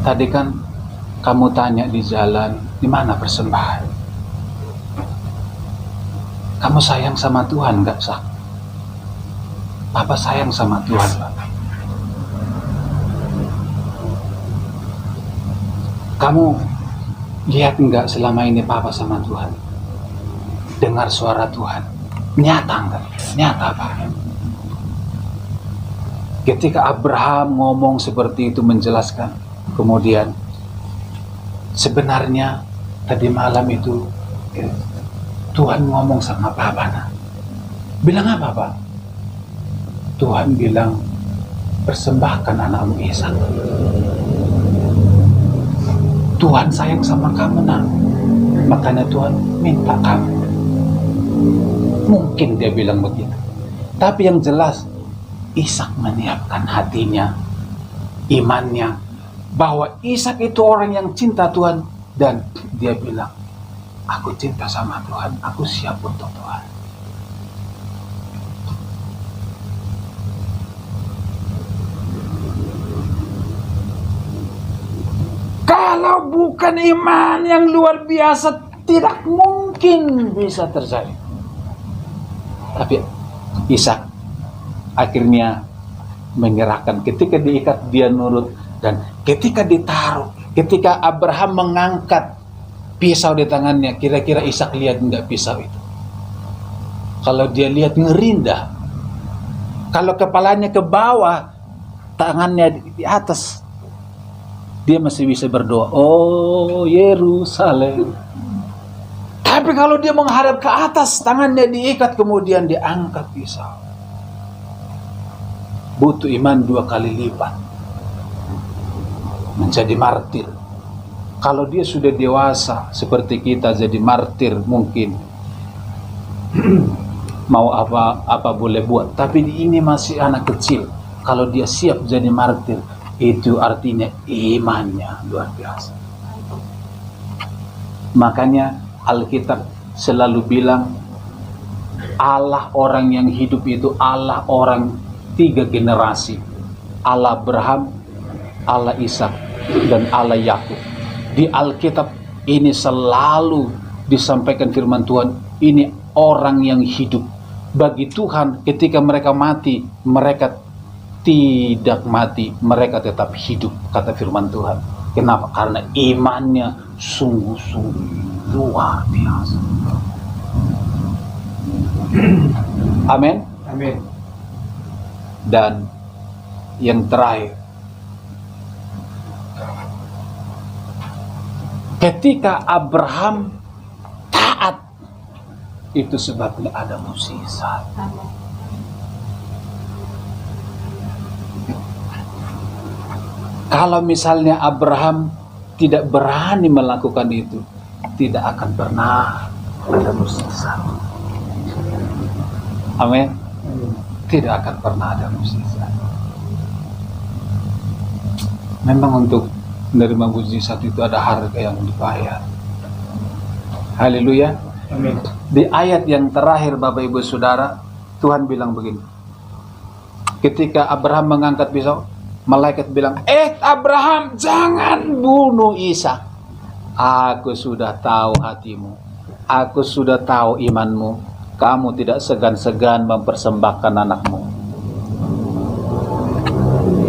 Tadi kan kamu tanya di jalan, di mana persembahan? Kamu sayang sama Tuhan gak, Sak? Papa sayang sama Tuhan, Pak. Kamu lihat enggak selama ini Papa sama Tuhan? Dengar suara Tuhan. Nyata enggak? Nyata, Pak. Ketika Abraham ngomong seperti itu, menjelaskan, kemudian sebenarnya tadi malam itu Tuhan ngomong sama Papa. Bilang apa, Pak? Tuhan bilang, persembahkan anakmu Ishak. Tuhan sayang sama kamu, nak. Makanya Tuhan minta kamu. Mungkin dia bilang begitu. Tapi yang jelas, Ishak menyiapkan hatinya, imannya, bahwa Ishak itu orang yang cinta Tuhan. Dan dia bilang, aku cinta sama Tuhan, aku siap untuk Tuhan. Kalau bukan iman yang luar biasa, tidak mungkin bisa terjadi. Tapi Ishak akhirnya menyerahkan. Ketika diikat, dia nurut. Dan ketika ditaruh, ketika Abraham mengangkat pisau di tangannya, kira-kira Ishak lihat enggak pisau itu? Kalau dia lihat, ngerindah. Kalau kepalanya ke bawah, tangannya di atas, dia masih bisa berdoa, oh Yerusalem. Tapi kalau dia menghadap ke atas, tangannya diikat, kemudian diangkat pisau, butuh iman 2 kali lipat, menjadi martir. Kalau dia sudah dewasa seperti kita jadi martir, mungkin mau apa boleh buat. Tapi ini masih anak kecil. Kalau dia siap jadi martir, itu artinya imannya luar biasa. Makanya Alkitab selalu bilang Allah orang yang hidup itu Allah orang 3 generasi. Allah Abraham, Allah Ishak, dan Allah Yakub. Di Alkitab ini selalu disampaikan firman Tuhan, ini orang yang hidup. Bagi Tuhan ketika mereka mati, mereka tidak mati, mereka tetap hidup, kata firman Tuhan. Kenapa? Karena imannya sungguh-sungguh luar biasa. Amin. Amin. Dan yang terakhir, ketika Abraham taat, itu sebabnya ada mukjizat. Kalau misalnya Abraham tidak berani melakukan itu, tidak akan pernah ada mukjizat. Amin. Tidak akan pernah ada mukjizat. Memang untuk menerima mukjizat itu ada harga yang dibayar. Haleluya. Amin. Di ayat yang terakhir Bapak Ibu Saudara, Tuhan bilang begini. Ketika Abraham mengangkat pisau, malaikat bilang, Abraham, jangan bunuh Ishak. Aku sudah tahu hatimu. Aku sudah tahu imanmu. Kamu tidak segan-segan mempersembahkan anakmu.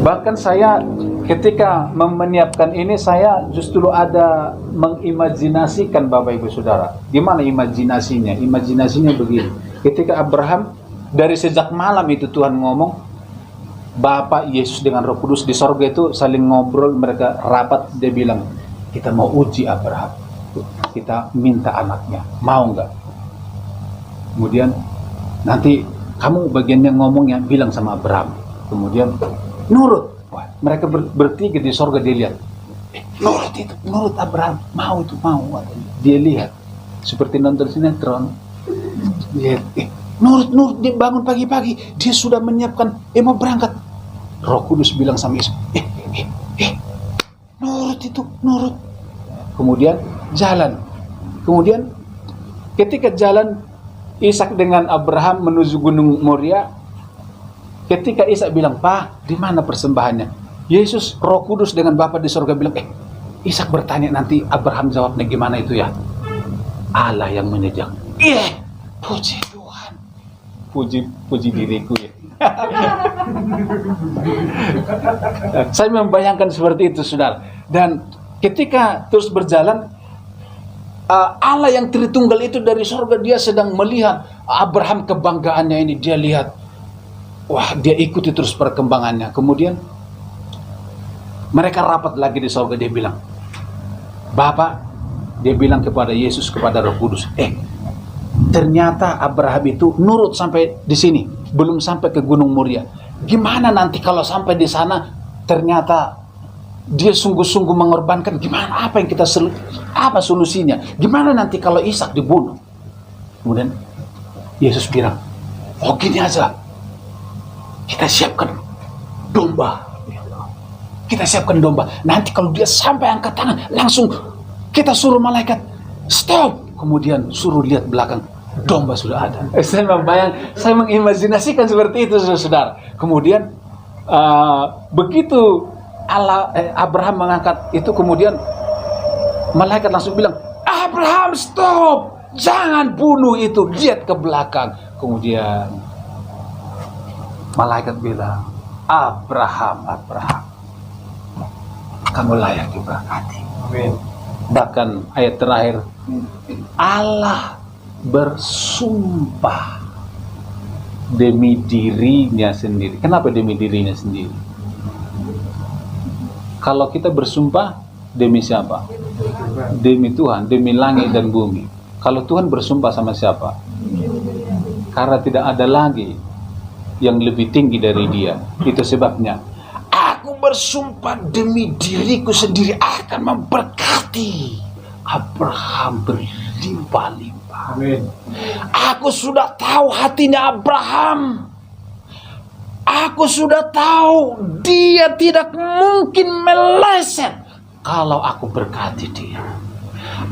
Bahkan saya ketika menyiapkan ini, saya justru ada mengimajinasikan Bapak Ibu Saudara. Gimana imajinasinya? Imajinasinya begini. Ketika Abraham, dari sejak malam itu Tuhan ngomong, Bapa, Yesus dengan Roh Kudus di sorga itu saling ngobrol, mereka rapat, dia bilang, kita mau uji Abraham, kita minta anaknya, mau nggak? Kemudian nanti kamu bagiannya ngomongnya bilang sama Abraham, kemudian nurut. Wah, mereka bertiga di sorga, dia lihat, nurut itu, nurut Abraham, mau itu, mau. Dia lihat seperti nonton sinetron, lihat, nurut, dia bangun pagi-pagi, dia sudah menyiapkan, mau berangkat. Roh Kudus bilang sama Yesus, nurut itu, nurut. Kemudian jalan. Kemudian ketika jalan Ishak dengan Abraham menuju Gunung Moria, ketika Ishak bilang, Pak, di mana persembahannya? Yesus, Roh Kudus dengan Bapa di surga bilang, Ishak bertanya, nanti Abraham jawabnya gimana itu ya? Allah yang menyediakan. Puji Tuhan. Puji diriku ya. Saya membayangkan seperti itu, saudara. Dan ketika terus berjalan, Allah yang Tritunggal itu dari surga, dia sedang melihat Abraham, kebanggaannya ini. Dia lihat, wah, dia ikuti terus perkembangannya. Kemudian mereka rapat lagi di surga, dia bilang, Bapak, dia bilang kepada Yesus, kepada Roh Kudus, ternyata Abraham itu nurut sampai di sini, belum sampai ke Gunung Moria. Gimana nanti kalau sampai di sana ternyata dia sungguh-sungguh mengorbankan? Gimana? Apa yang apa solusinya? Gimana nanti kalau Ishak dibunuh? Kemudian Yesus bilang, gini aja, kita siapkan domba. Kita siapkan domba. Nanti kalau dia sampai angkat tangan, langsung kita suruh malaikat stop. Kemudian suruh lihat belakang, domba sudah ada. Saya mengimajinasikan seperti itu, saudara. Kemudian begitu Abraham mengangkat itu, kemudian malaikat langsung bilang, Abraham stop, jangan bunuh itu, lihat ke belakang. Kemudian malaikat bilang, Abraham, kamu layak diberkati. Amin. Bahkan ayat terakhir, Allah bersumpah demi dirinya sendiri. Kenapa demi dirinya sendiri? Kalau kita bersumpah demi siapa? Demi Tuhan, demi langit dan bumi. Kalau Tuhan bersumpah sama siapa? Karena tidak ada lagi yang lebih tinggi dari Dia. Itu sebabnya aku bersumpah demi diriku sendiri akan memberkati Abraham berlimpah-limpah. Amin. Aku sudah tahu hatinya Abraham. Aku sudah tahu dia tidak mungkin meleset kalau aku berkati dia.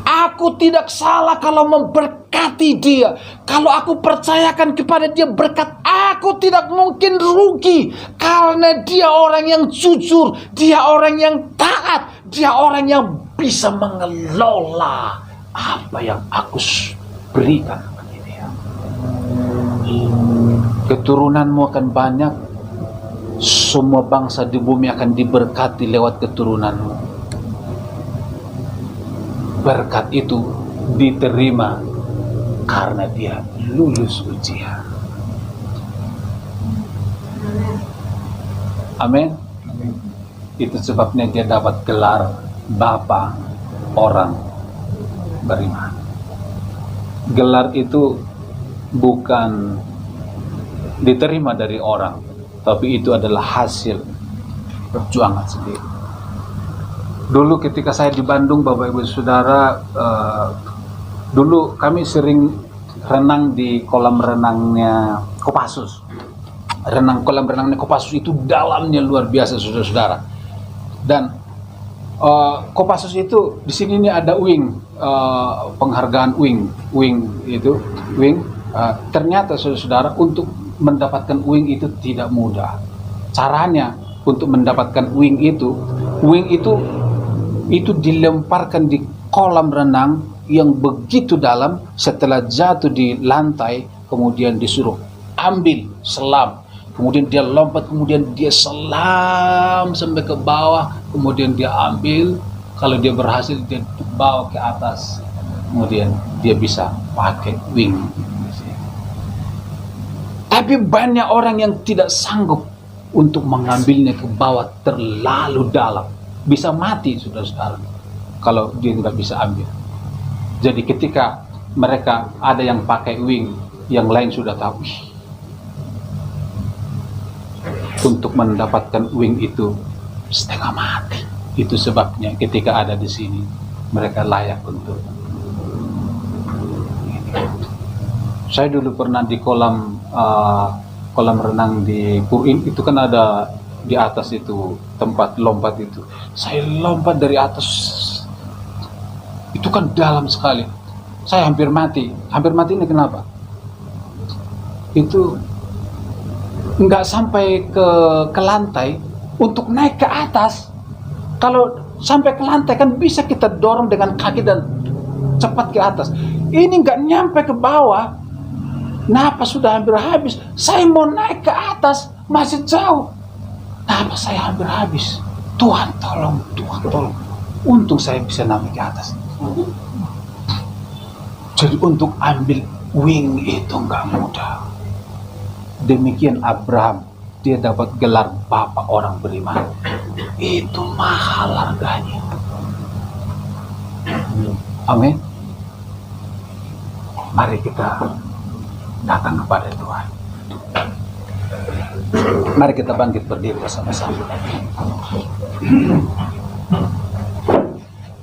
Aku tidak salah kalau memberkati dia. Kalau aku percayakan kepada dia berkat, aku tidak mungkin rugi. Karena dia orang yang jujur, dia orang yang taat, dia orang yang bisa mengelola apa yang aku berikan kepada dia. Keturunanmu akan banyak. Semua bangsa di bumi akan diberkati lewat keturunanmu. Berkat itu diterima karena dia lulus ujian. Amin. Itu sebabnya dia dapat gelar Bapa orang beriman. Gelar itu bukan diterima dari orang, tapi itu adalah hasil perjuangan sendiri. Dulu ketika saya di Bandung, Bapak Ibu Saudara, dulu kami sering renang di kolam renangnya Kopassus. Kolam renangnya Kopassus itu dalamnya luar biasa, saudara-saudara. Dan Kopassus itu di sini ini ada wing, penghargaan wing. Ternyata saudara-saudara, untuk mendapatkan wing itu tidak mudah. Caranya untuk mendapatkan wing itu dilemparkan di kolam renang yang begitu dalam. Setelah jatuh di lantai, kemudian disuruh ambil selam, kemudian dia lompat, kemudian dia selam sampai ke bawah, kemudian dia ambil. Kalau dia berhasil, dia bawa ke atas, kemudian dia bisa pakai wing. Tapi banyak orang yang tidak sanggup untuk mengambilnya ke bawah terlalu dalam. Bisa mati, saudara-saudara, kalau dia tidak bisa ambil. Jadi ketika mereka ada yang pakai wing, yang lain sudah tahu, untuk mendapatkan wing itu setengah mati. Itu sebabnya ketika ada di sini, mereka layak untuk. Saya dulu pernah di kolam renang di Purin, itu kan ada di atas itu tempat lompat itu. Saya lompat dari atas, itu kan dalam sekali. Saya hampir mati. Hampir mati ini kenapa? Itu nggak sampai ke lantai untuk naik ke atas. Kalau sampai ke lantai kan bisa kita dorong dengan kaki dan cepat ke atas. Ini nggak nyampe ke bawah. Napas sudah hampir habis. Saya mau naik ke atas, masih jauh. Napas saya hampir habis. Tuhan tolong, Tuhan tolong. Untung saya bisa naik ke atas. Jadi untuk ambil wing itu nggak mudah. Demikian Abraham, dia dapat gelar Bapa orang beriman. Itu mahal harganya. Amin. Mari kita datang kepada Tuhan. Mari kita bangkit berdiri bersama-sama.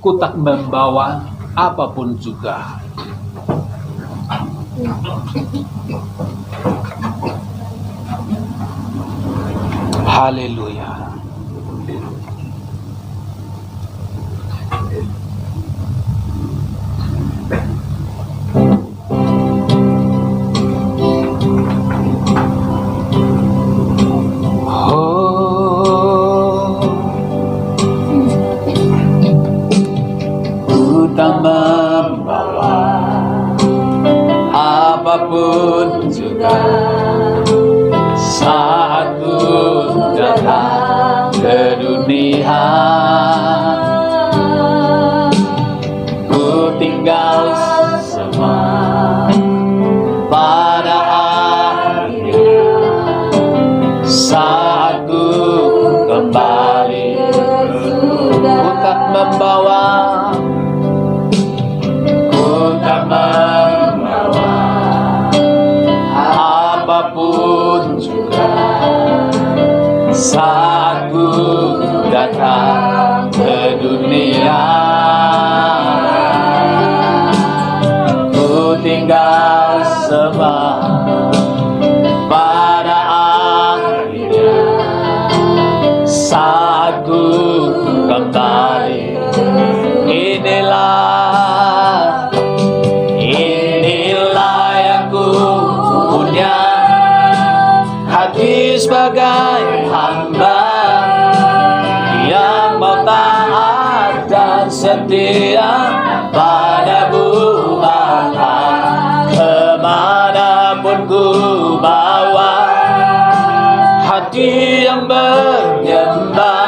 Ku tak membawa apapun juga. Haleluya. Apapun juga saat ku datang ke dunia, ku tinggal semua pada akhirnya. Saat ku kembali ke saat ku datang ke dunia. Ku tinggal sembah pada akhirnya saat ku kembali. Inilah yang ku punya, hati sebagai hamba yang mau taat dan setia padamu Bapa. Kemanapun ku bawa, hati yang menyembah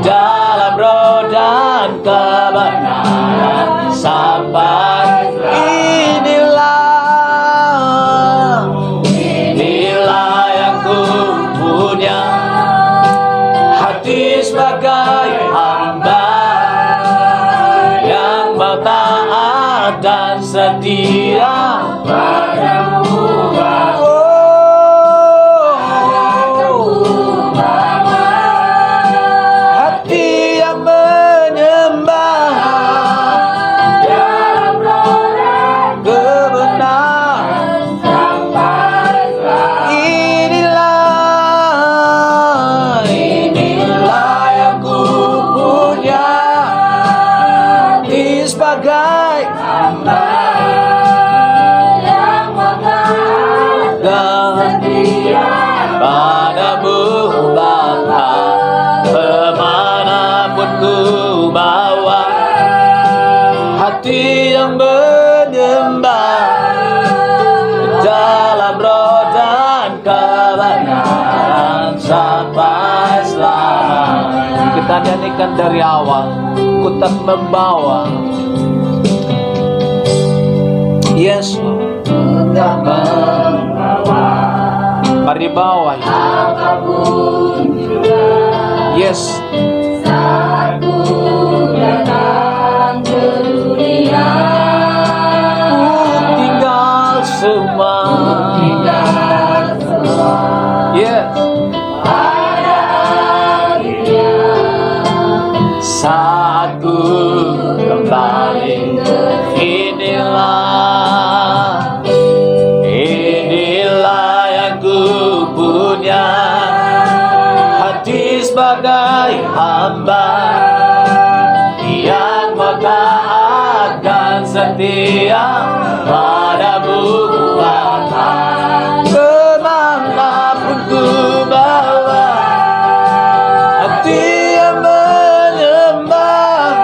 dalam roh dan kebenaran sampai inilah yang ku punya, hati sebagai hamba yang mau taat dan setia padamu Bapa. Padamu Bapa, kemanapun ku bawa, hati yang menyembah dalam roh dan kebenaran sampai selamanya. Kita nyanyikan dari awal, ku tak membawa. Yes, ku tak membawa. Mari bawa apapun juga. Yes. Saat ku datang ke dunia, ku tinggal semua. Yes. Pada akhirnya saat ku kembali, inilah yang ku punya, hati sebagai hamba yang mau taat dan setia padamu Bapa. Kemanapun ku bawa, hati yang menyembah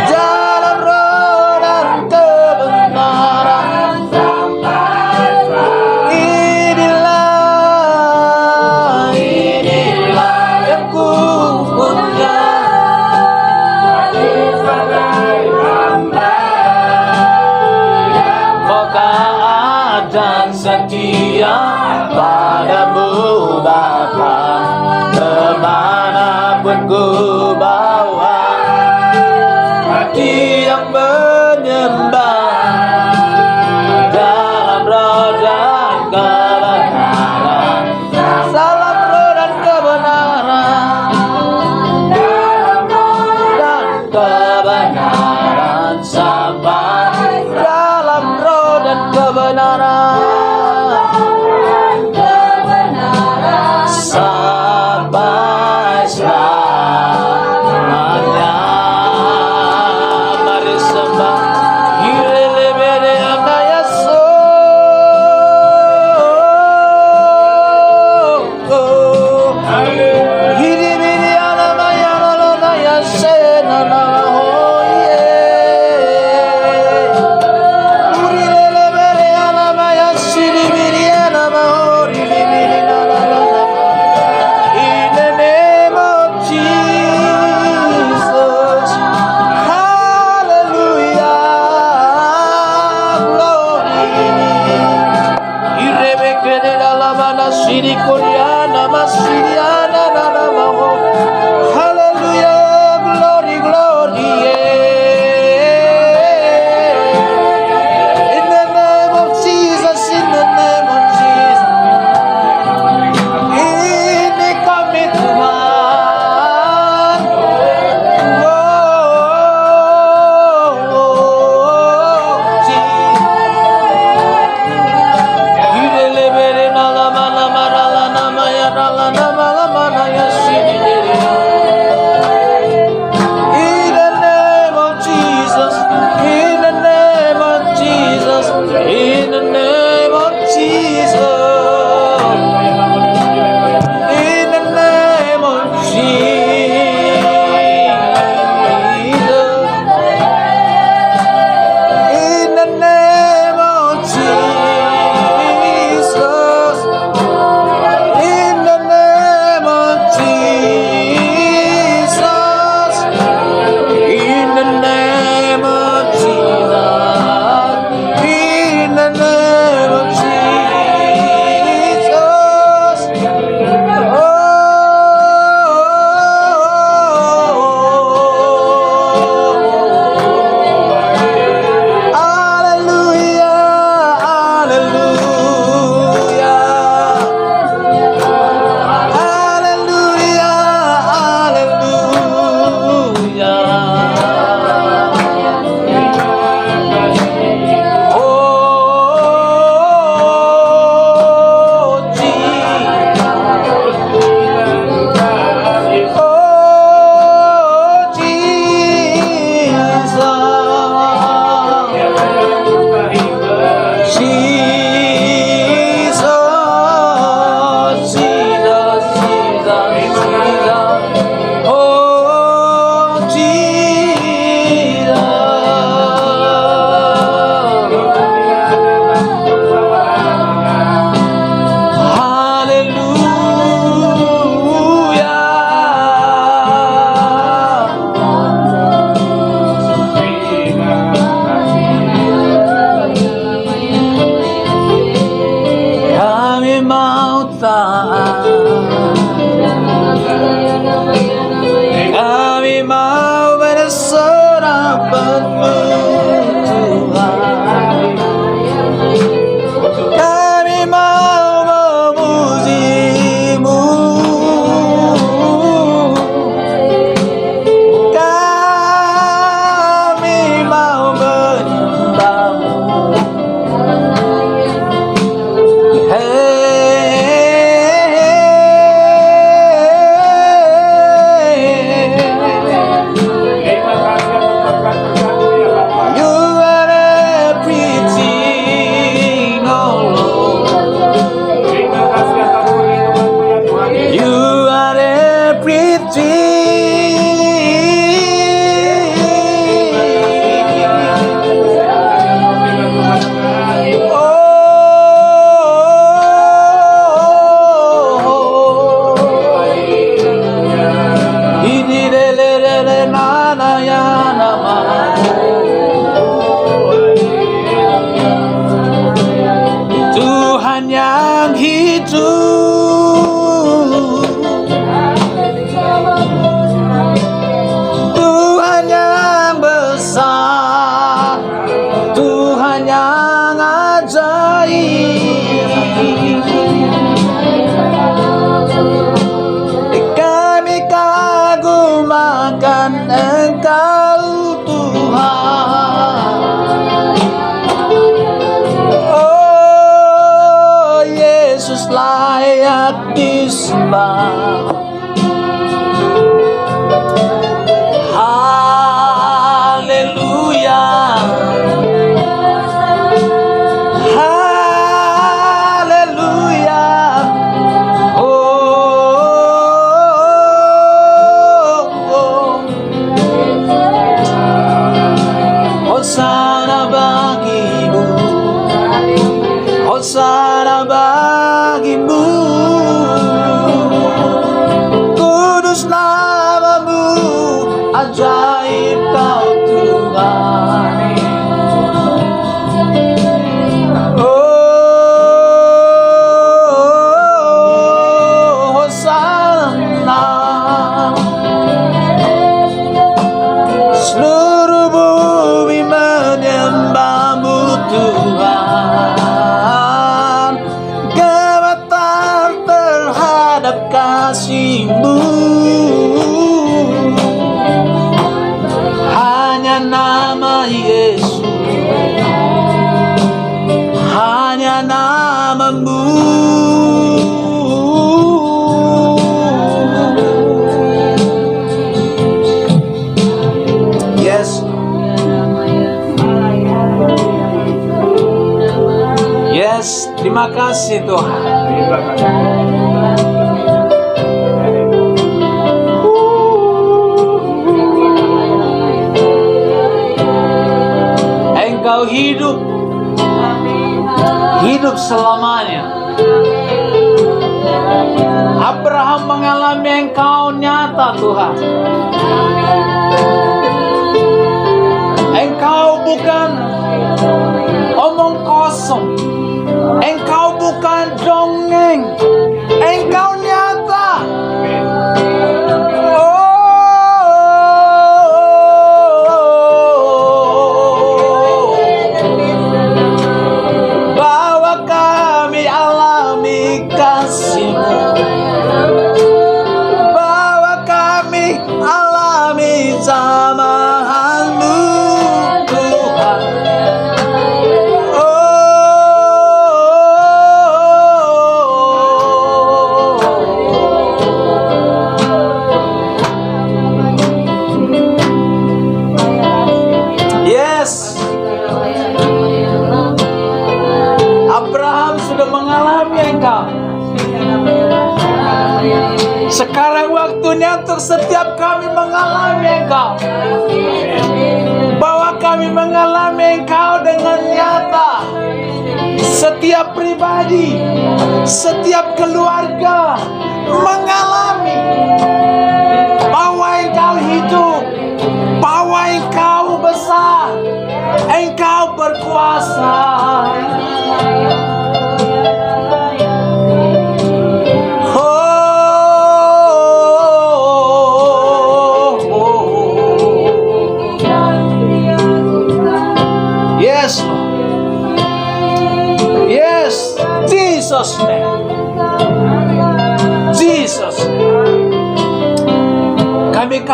dalam roh dan kebenaran sampai inilah yang ku punya, hati sebagai hamba yang mau taat dan setia padamu Bapa. Kemanapun ku bawa, hati yang menyembah dalam roh dan kebenaran, dalam roh dan kebenaran, dalam roh dan kebenaran sampai dalam roh dan kebenaran. Sampai selamanya. Mari sembah Hirelebere Anayaso. Hiribiri Anamaya Nalonaya Sena Namahoye. Urilelebere Anamaya Siribiri Anamahori Libiri Nalala. In the name of Jesus, hallelujah, glory. Irebeke de la lamana siri koreana masiriana na na maho. Hallelujah, glory, glory. In the name of Jesus, in the name of Jesus. In penuh Tuhan. Kami mau memuji-Mu, kami mau menyembah-Mu. Terima kasih atas berkat berkat-Mu ya Bapa. You are everything, oh Lord. Terima kasih atas perlindungan-Mu ya Tuhan Yesus. You are everything. Oh, ini lele nana ya nama. Tuhan yang hidup, Tuhan yang besar, Tuhan yang ajaib. Kami kagum akan Engkau Tuhan. Oh, Yesus layak disembah. Haleluya, haleluya. Hosana bagi-Mu, Hosana bagi-Mu. Kudus nama-Mu, ajaib Kau Tuhan. Oh, Hosana. Seluruh bumi menyembah-Mu Tuhan. Gemetar terhadap kasih-Mu. Hanya nama Yesus, hanya nama-Mu. Yes, yes, terima kasih Tuhan. Terima kasih. Engkau hidup, hidup selamanya. Abraham mengalami Engkau nyata Tuhan. Engkau bukan omong kosong, Engkau bukan dongeng, Engkau nyata. Bahwa kami alami kasih-Mu, bahwa kami alami jamahan-Mu Tuhan. Yes, Abraham sudah mengalami Engkau. Sekarang waktunya untuk setiap kami mengalami Engkau. Bahwa kami mengalami Engkau dengan nyata. Setiap pribadi, setiap keluarga mengalami bahwa Engkau hidup, bahwa Engkau besar, Engkau berkuasa.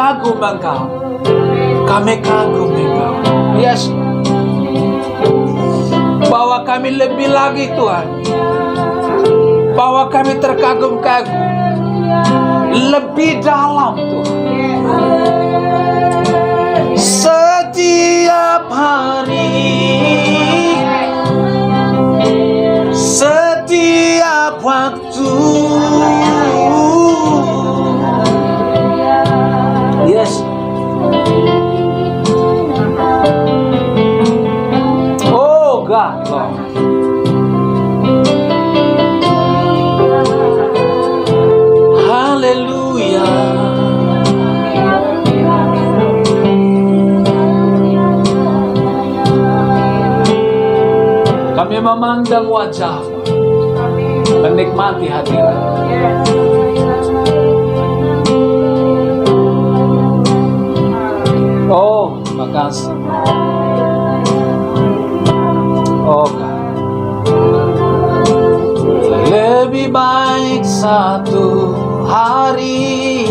kagum Engkau. Kami kagum Engkau. Yes. Bawa kami lebih lagi Tuhan. Bawa kami terkagum-kagum. Lebih dalam Tuhan. Setiap hari, setiap waktu. Yes. Oh God, Lord. Hallelujah. Kami memandang wajah-Mu, menikmati hadirat. Oh, makasih. Oh, God. Lebih baik satu hari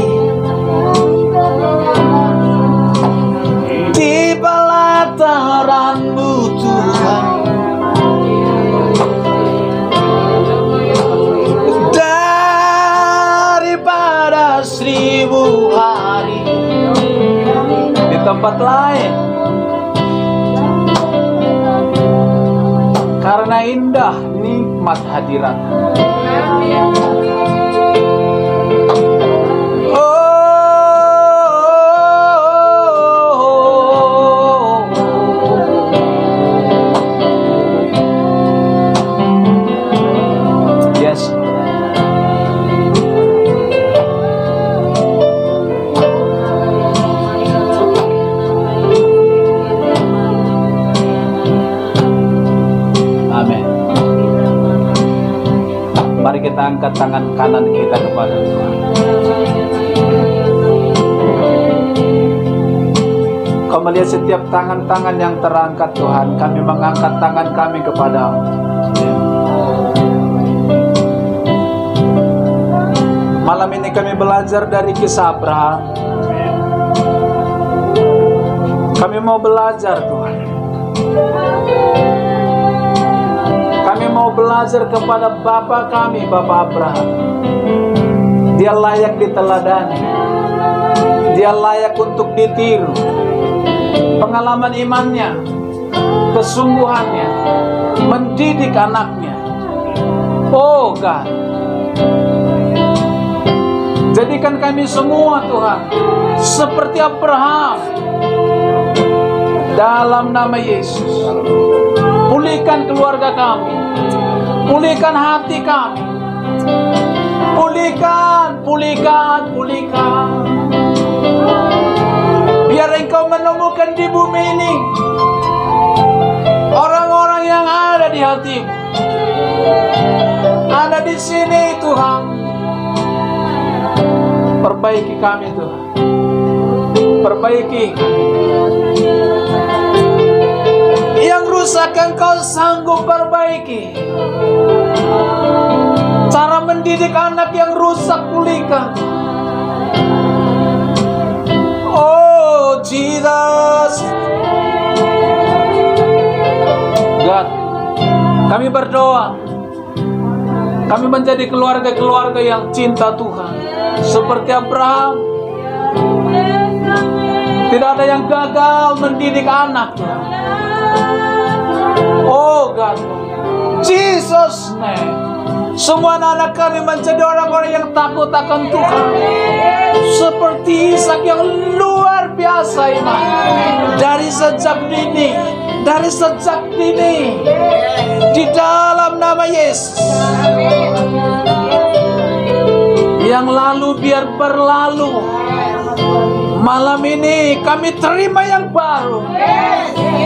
di pelataran-Mu Tuhan, daripada 1000 hari di tempat lain. Karena indah nikmat hadirat. Yes. Amin. Mari kita angkat tangan kanan kita kepada Tuhan. Kau melihat setiap tangan-tangan yang terangkat Tuhan. Kami mengangkat tangan kami kepada-Mu. Malam ini kami belajar dari kisah Abraham. Kami mau belajar Tuhan. Kami mau belajar kepada Bapa kami, Bapa Abraham. Dia layak diteladani. Dia layak untuk ditiru. Pengalaman imannya, kesungguhannya, mendidik anaknya. Oh God. Jadikan kami semua Tuhan seperti Abraham. Dalam nama Yesus. Pulihkan keluarga kami. Pulihkan hati kami. Pulihkan. Biar Engkau menemukan di bumi ini orang-orang yang ada di hati-Mu. Ada di sini Tuhan. Perbaiki kami Tuhan. Perbaiki. Yang rusak Engkau sanggup perbaiki. Cara mendidik anak yang rusak pulihkan. Oh Jesus. God, kami berdoa. Kami menjadi keluarga-keluarga yang cinta Tuhan. Seperti Abraham. Tidak ada yang gagal mendidik anak Tuhan. Oh God, Jesus name. Semua anak kami menjadi orang-orang yang takut akan Tuhan. Seperti Ishak yang luar biasa iman. Dari sejak dini. Di dalam nama Yesus. Yang lalu biar berlalu. Malam ini kami terima yang baru.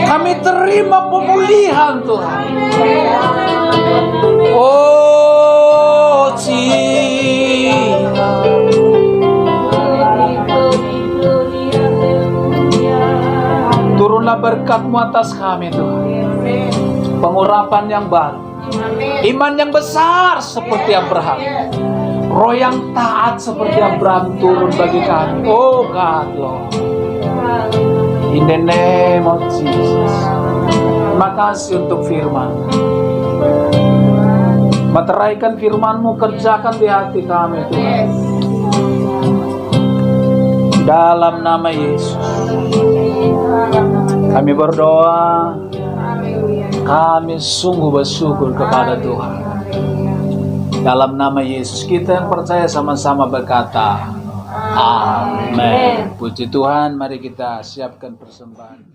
Kami terima pemulihan Tuhan. Oh Jesus. Turunlah berkat-Mu atas kami Tuhan. Pengurapan yang baru. Iman yang besar seperti Abraham. Roh yang taat seperti Abraham turun bagi kami. Oh God, Lord. In the name of Jesus. Terima kasih untuk firman. Materaikan firman-Mu, kerjakan di hati kami, Tuhan. Dalam nama Yesus. Kami berdoa. Kami sungguh bersyukur kepada Tuhan. Dalam nama Yesus, kita yang percaya sama-sama berkata, Amin. Puji Tuhan, mari kita siapkan persembahan.